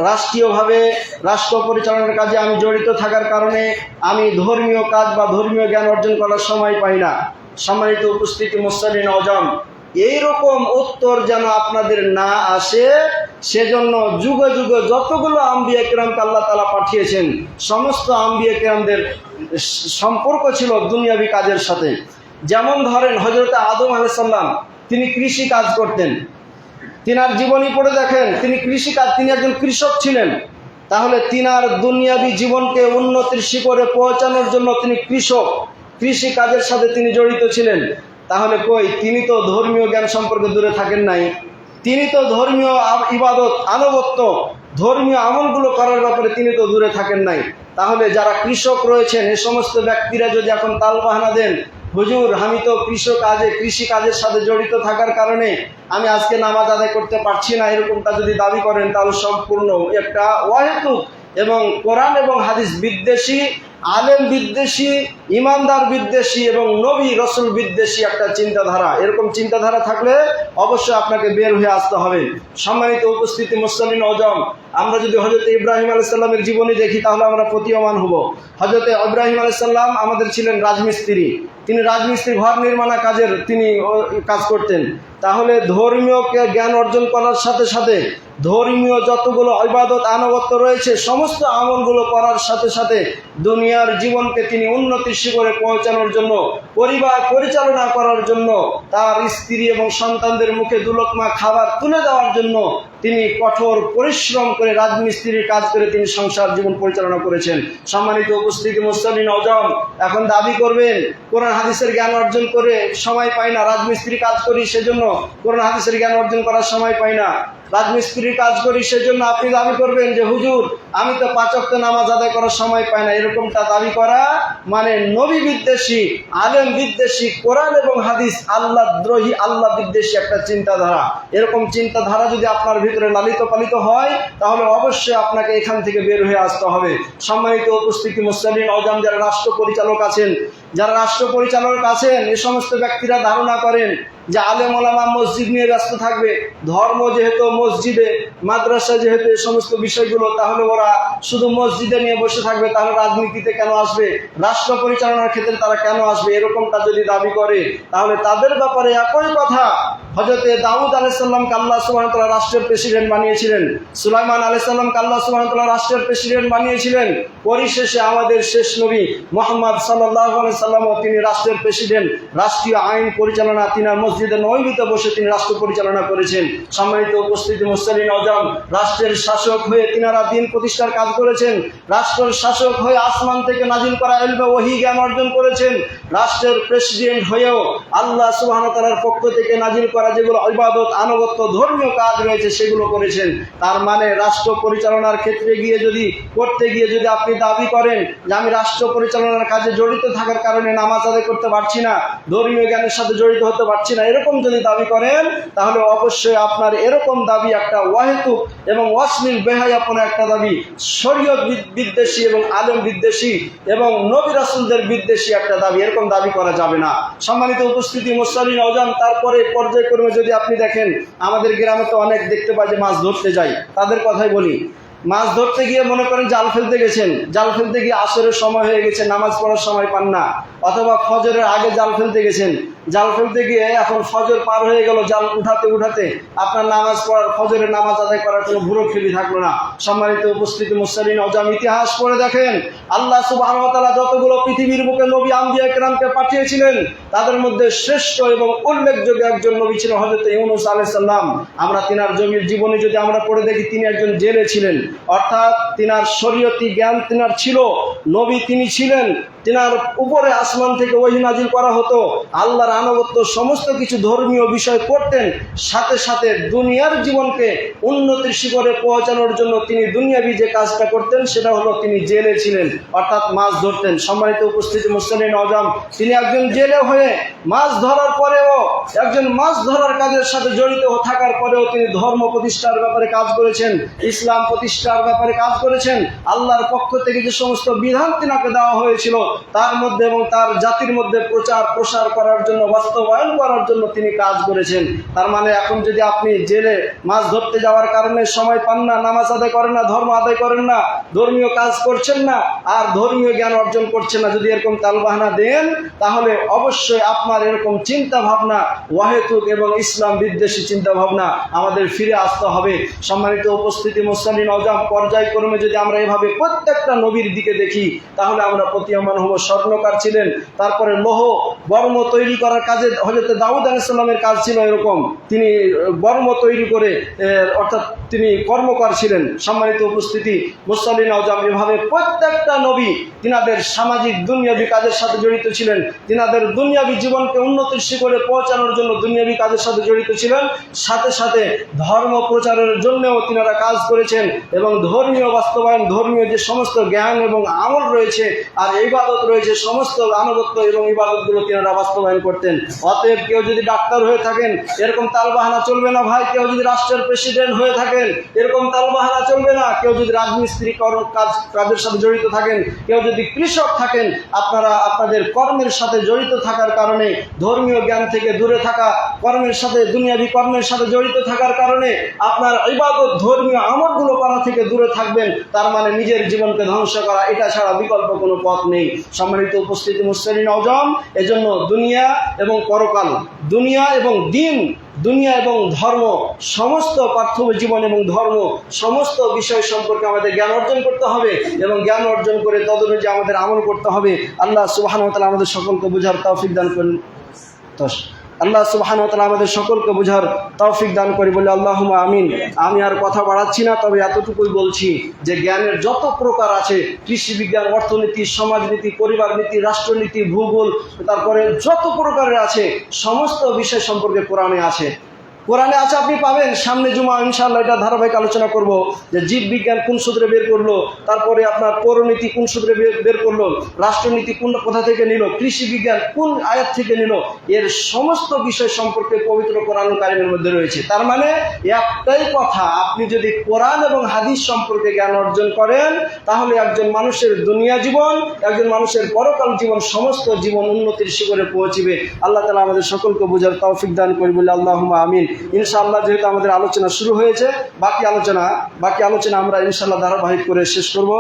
Speaker 1: রাষ্ট্রীয়ভাবে রাষ্ট্র পরিচালনার কাজে আমি জড়িত থাকার কারণে আমি ধর্মীয় কাজ বা ধর্মীয় জ্ঞান অর্জন করার সময় পাই না। সম্মানিত উপস্থিতি মুসলিম আজম, এইরকম উত্তর যেন আপনাদের না আসে, সেজন্য যুগে যুগে যতগুলো আম্বিয়া কিরামকে আল্লাহ তাআলা পাঠিয়েছেন, সমস্ত আম্বিয়া কিরামদের সম্পর্ক ছিল দুনিয়াবী কাজের সাথে। যেমন ধরেন হযরত আদম আলাইহিস সালাম, তিনি কৃষি কাজ করতেন। তিনার জীবনী পড়ে দেখেন, তিনি একজন কৃষক ছিলেন। তাহলে তিনার দুনিয়াবী জীবনকে উন্নতির শিখরে পৌঁছানোর জন্য তিনি কৃষি কাজের সাথে তিনি জড়িত ছিলেন। তাহলে তিনি তো ধর্মীয় জ্ঞান সম্পর্কে দূরে থাকেন নাই, তিনি তো ধর্মীয় ইবাদত, আনুগত্য, ধর্মীয় আমলগুলো করার ব্যাপারে তিনি তো দূরে থাকেন নাই। তাহলে যারা কৃষক রয়েছেন, এই সমস্ত ব্যক্তিরা যদি এখন তালবাহানা দেন, হুজুর আমি তো কৃষি কাজের সাথে জড়িত থাকার কারণে আমি আজকে নামাজ আদায় করতে পারছি না, এরকমটা যদি দাবি করেন, তাহলে সম্পূর্ণ একটা অহেতুক এবং কোরআন এবং হাদিস বিদ্বেষী, আলেম বিদ্বেষী, ইমানদার বিদ্বেষী এবং নবী রসুল বিদ্বেষী একটা চিন্তাধারা। এরকম চিন্তাধারা থাকলে অবশ্যই আপনাকে বের হয়ে আসতে হবে। সম্মানিত উপস্থিতি মুসলিম আজম, আমরা যদি হযরত ইব্রাহিম আলাইহিস সালামের জীবনী দেখি তাহলে আমরা প্রতীয়মান হব। হযরত ইব্রাহিম আলাইহিস সালাম আমাদের ছিলেন রাজমিস্ত্রি। তিনি রাজমিস্ত্রি, ঘর নির্মাণ কাজের তিনি কাজ করতেন। তাহলে ধর্মীয় জ্ঞান অর্জন করার সাথে সাথে ধর্মীয় যতগুলো ইবাদত আনুগত্য রয়েছে, সমস্ত আমলগুলো করার সাথে সাথে দুনিয়ার জীবনকে তিনি উন্নতির শিখরে পৌঁছানোর জন্য, পরিবার পরিচালনা করার জন্য, তার স্ত্রী এবং সন্তানদের মুখে দুলকমা খাবার তুলে দেওয়ার জন্য তিনি কঠোর পরিশ্রম করে রাজমিস্ত্রির কাজ করে তিনি সংসার জীবন পরিচালনা করেছেন। সম্মানিত উপস্থিতি মুসলিম আজম, এখন দাবি করবেন কোরআন হাদিসের জ্ঞান অর্জন করে সময় পাই না, রাজমিস্ত্রি কাজ করি সেজন্য কোরআন হাদিসের জ্ঞান অর্জন করার সময় পাই না, রাজমিস্ত্রির কাজ করি সেজন্য আপনি দাবি করবেন যে হুজুর আমি তো 5 ওয়াক্ত নামাজ আদায় করার সময় পাই না। এরকমটা দাবি করা মানে নবী বিদ্বেষী, আলেম বিদ্বেষী, কোরআন এবং হাদিস আল্লাহ দ্রোহী, আল্লাহ বিদ্বেষী একটা চিন্তাধারা। এরকম চিন্তাধারা যদি আপনার ভিতরে লালিত পালিত হয় তাহলে অবশ্যই আপনাকে এখান থেকে বের হয়ে আসতে হবে। সম্মানিত উপস্থিতি মুসলিম আজম, যারা রাষ্ট্র পরিচালক আছেন, এই সমস্ত ব্যক্তিরা ধারণা করেন যে আলেম ওলামা মসজিদ নিয়ে ব্যস্ত থাকবে, ধর্ম যেহেতু মসজিদে, মাদ্রাসা যেহেতু এই সমস্ত বিষয়গুলো, তাহলে ওরা শুধু মসজিদে নিয়ে বসে থাকবে, তাহলে রাজনীতিতে কেন আসবে, রাষ্ট্র পরিচালনার ক্ষেত্রে তারা কেন আসবে? এরকমটা যদি দাবি করে তাহলে তাদের ব্যাপারে একই কথা হযরতে দাউদ আলাইহিস সালামকে আল্লাহ সুবহানাহু ওয়া তাআলা রাষ্ট্রের প্রেসিডেন্ট বানিয়েছিলেন, সুলাইমান আলাইহিস সালামকে আল্লাহ সুবহানাহু ওয়া তাআলা রাষ্ট্রের প্রেসিডেন্ট বানিয়েছিলেন। পরিশেষে আমাদের শেষ নবী মুহাম্মদ সাল্লাল্লাহু আলাইহি সাল্লামও তিনি রাষ্ট্রের প্রেসিডেন্ট, রাষ্ট্রীয় আইন পরিচালনা তিনার মসজিদে নববীতে বসে তিনি রাষ্ট্র পরিচালনা করেছেন। সম্মানিত উপস্থিতি মুসলিম আজম, রাষ্ট্রের শাসক হয়ে তিনারা দিন প্রতিষ্ঠার কাজ করেছেন, রাষ্ট্রের শাসক হয়ে আসমান থেকে নাজিল করা ইলমে ওহী জ্ঞান অর্জন করেছেন, রাষ্ট্রের প্রেসিডেন্ট হয়েও আল্লাহ সুবহানাহু ওয়া তাআলার পক্ষ থেকে নাজিল করা যেগুলো ইবাদত, আনুগত্য, ধর্মীয় কাজ রয়েছে সেগুলো করেছেন। তার মানে রাষ্ট্র পরিচালনার ক্ষেত্রে করতে গিয়ে যদি আপনি দাবি করেন যে আমি রাষ্ট্র পরিচালনার কাজে জড়িত থাকার কারণে নামাজ আদায় করতে পারছি না, ধর্মীয় জ্ঞানের সাথে জড়িত হতে পারছি না, এরকম যদি দাবি করেন তাহলে অবশ্যই আপনার এরকম দাবি একটা ওয়াহেতুক এবং অশ্লীল বেহায়াপনা একটা দাবি, শরীয়ত বিদ্বেষী এবং আলেম বিদ্বেষী এবং নবী রাসূলদের বিদ্বেষী একটা দাবি, এরকম দাবি করা যাবে না। সম্মানিত উপস্থিতি মুসলিম আওজান, তারপরে পর্যায়ক্রমে যদি আপনি দেখেন আমাদের গ্রামে তো অনেক দেখতে পাই যে মাছ ধরতে যায়, তাদের কথাই বলি। মাছ ধরতে গিয়ে মনে করেন জাল ফেলতে গেছেন, জাল ফেলতে গিয়ে আসরের সময় হয়ে গেছে, নামাজ পড়ার সময় পান না, অথবা ফজরের আগে জাল ফেলতে গেছেন, জাল ফেলতে গিয়ে এখন ফজর পার হয়ে গেল, জাল উঠাতে উঠাতে আপনার নামাজ পড়ার, ফজরের নামাজ আদায় করার কোনো ভুরুক্ষেপই থাকলো না। সম্মানিত উপস্থিতি মুসলিম আওজাম, ইতিহাস পড়ে দেখেন আল্লাহ সুবহানাহু ওয়া তাআলা যতগুলো পৃথিবীর বুকে নবী আম্বিয়া কিরামকে পাঠিয়েছিলেন তাদের মধ্যে শ্রেষ্ঠ এবং উল্লেখযোগ্য একজন নবী ছিলেন হযরত ইউনূস আলাইহিস সালাম। আমরা তিনার জমির জীবনী যদি আমরা পড়ে দেখি, তিনি একজন জেলে ছিলেন, অর্থাৎ তিনার শরীয়তি জ্ঞান তিনার ছিল, নবী তিনি ছিলেন, তিনার উপরে আসমান থেকে ওহী নাজিল করা হতো, আল্লাহর আনুগত্য সমস্ত কিছু ধর্মীয় বিষয় করতেন, সাথে সাথে দুনিয়ার জীবনকে উন্নতির শিখরে পৌঁছানোর জন্য তিনি দুনিয়াবি যে কাজটা করতেন সেটা হলো তিনি জেলে ছিলেন, অর্থাৎ মাছ ধরতেন। সম্মানিত উপস্থিতি মুসলিম আওজাম, তিনি একজন জেলে হয়ে মাছ ধরার পরেও, একজন মাছ ধরার কাজের সাথে জড়িত থাকার পরেও তিনি ধর্ম প্রতিষ্ঠার ব্যাপারে কাজ করেছেন, ইসলাম প্রতিষ্ঠার ব্যাপারে কাজ করেছেন। আল্লাহর পক্ষ থেকে যে সমস্ত বিধান তিনাকে দেওয়া হয়েছিল তার মধ্যে এবং তার জাতির মধ্যে প্রচার প্রসার করার জন্য, বাস্তবায়ন করার জন্য তিনি কাজ করেছেন। তার মানে এখন যদি আপনি জেলে মাছ ধরতে যাওয়ার কারণে সময় পান না, নামাজ আদায় করেন না, ধর্ম আদায় করেন না, ধর্মীয় কাজ করছেন না, আর ধর্মীয় জ্ঞান অর্জন করছেন না, যদি এরকম তালবাহানা দেন তাহলে অবশ্যই আপনার এরকম চিন্তা ভাবনা ওয়াহেতুক এবং ইসলাম বিদ্বেষী চিন্তা ভাবনা আমাদের ফিরে আসতে হবে। সম্মানিত উপস্থিতি মুসলিম আওজাম, পর্যায়ক্রমে যদি আমরা এভাবে প্রত্যেকটা নবীর দিকে দেখি তাহলে আমরা প্রতীয়মান হব। স্বর্ণকার ছিলেন, তারপরে লৌহ বর্ম তৈরি করার কাজে হযরত দাউদ আলাইহিস সালামের কাজ ছিল এরকম, তিনি বর্ম তৈরি করে অর্থাৎ তিনি কর্মকার ছিলেন। সম্মানিত উপস্থিতি মুসলিম আওজাম, এভাবে প্রত্যেকটা নবী তিনাদের সামাজিক দুনিয়াবী কাজের সাথে জড়িত ছিলেন, তিনাদের দুনিয়াবী জীবনকে উন্নতির শিখরে পৌঁছানোর জন্য দুনিয়াবী কাজের সাথে জড়িত ছিলেন, সাথে সাথে ধর্ম প্রচারের জন্যও তিনারা কাজ করেছেন এবং ধর্মীয় বাস্তবায়ন, ধর্মীয় যে সমস্ত জ্ঞান এবং আমল রয়েছে আর ইবাদত রয়েছে, সমস্ত আনুগত্য এবং ইবাদতগুলো তিনারা বাস্তবায়ন করতেন। অতএব কেউ যদি ডাক্তার হয়ে থাকেন এরকম তালবাহানা চলবে না ভাই, কেউ যদি রাষ্ট্রের প্রেসিডেন্ট হয়ে থাকেন এরকম তালবাহানা চলবে না, কেউ যদি রাজমিস্ত্রি কাজের সাথে জড়িত থাকেন, কেউ যদি কৃষক থাকেন, আপনারা আপনাদের কর্মের সাথে জড়িত থাকার কারণে, ধর্মীয় জ্ঞান থেকে দূরে থাকা, কর্মের সাথে দুনিয়াবী কর্মের সাথে জড়িত থাকার কারণে আপনার ইবাদত, ধর্মীয় আমলগুলো করা থেকে দূরে থাকবেন, তার মানে নিজের জীবনকে ধ্বংস করা, এটা ছাড়া বিকল্প কোনো পথ নেই। সম্মানিত উপস্থিতি মুসলিম আওজাম, এজন্য দুনিয়া এবং পরকাল, দুনিয়া এবং দিন, দুনিয়া এবং ধর্ম, সমস্ত পার্থিব জীবন এবং ধর্ম, সমস্ত বিষয় সম্পর্কে আমাদের জ্ঞান অর্জন করতে হবে এবং জ্ঞান অর্জন করে তদনুযায়ী আমাদের আমল করতে হবে। আল্লাহ সুবহানাহু ওয়া তাআলা আমাদের সকলকে বুঝার তৌফিক দান করুন। আল্লাহ সুবহানাহু ওয়া তাআলা আমাদের সকলকে বুঝার তৌফিক দান করি বলে আল্লাহুম্মা আমিন। আমি আর কথা বাড়াচ্ছি না, তবে এতটুকুই বলছি যে জ্ঞানের যত প্রকার আছে, কৃষি বিজ্ঞান, অর্থনীতি, সমাজনীতি, পরিবার নীতি, রাষ্ট্রনীতি, ভূগোল, তারপরে যত প্রকারের আছে সমস্ত বিষয় সম্পর্কে কোরআনে আছে। কোরআনে আছে, আপনি পাবেন। সামনে জুমা ইনশাআল্লাহ এটা ধারাবাহিক আলোচনা করব যে জীব বিজ্ঞান কোন সূত্রে বের করলো, তারপরে আপনার পৌরনীতি কোন সূত্রে বের করলো, রাষ্ট্রনীতি কোন কোথা থেকে নিল, কৃষি বিজ্ঞান কোন আয়াত থেকে নিল, এর সমস্ত বিষয় সম্পর্কে পবিত্র কোরআনুল কারীমের মধ্যে রয়েছে। তার মানে একটাই কথা, আপনি যদি কোরআন এবং হাদিস সম্পর্কে জ্ঞান অর্জন করেন তাহলে একজন মানুষের দুনিয়া জীবন, একজন মানুষের পরকাল জীবন, সমস্ত জীবন উন্নতির শিখরে পৌঁছবে। আল্লাহ তাআলা আমাদের সকলকে বোঝার তৌফিক দান করি বলে আল্লাহুম্মা আমিন। ইনশাআল্লাহ যেহেতু আমাদের আলোচনা শুরু হয়েছে, বাকি আলোচনা আমরা ইনশাআল্লাহ ধারাবাহিক করে শেষ করব।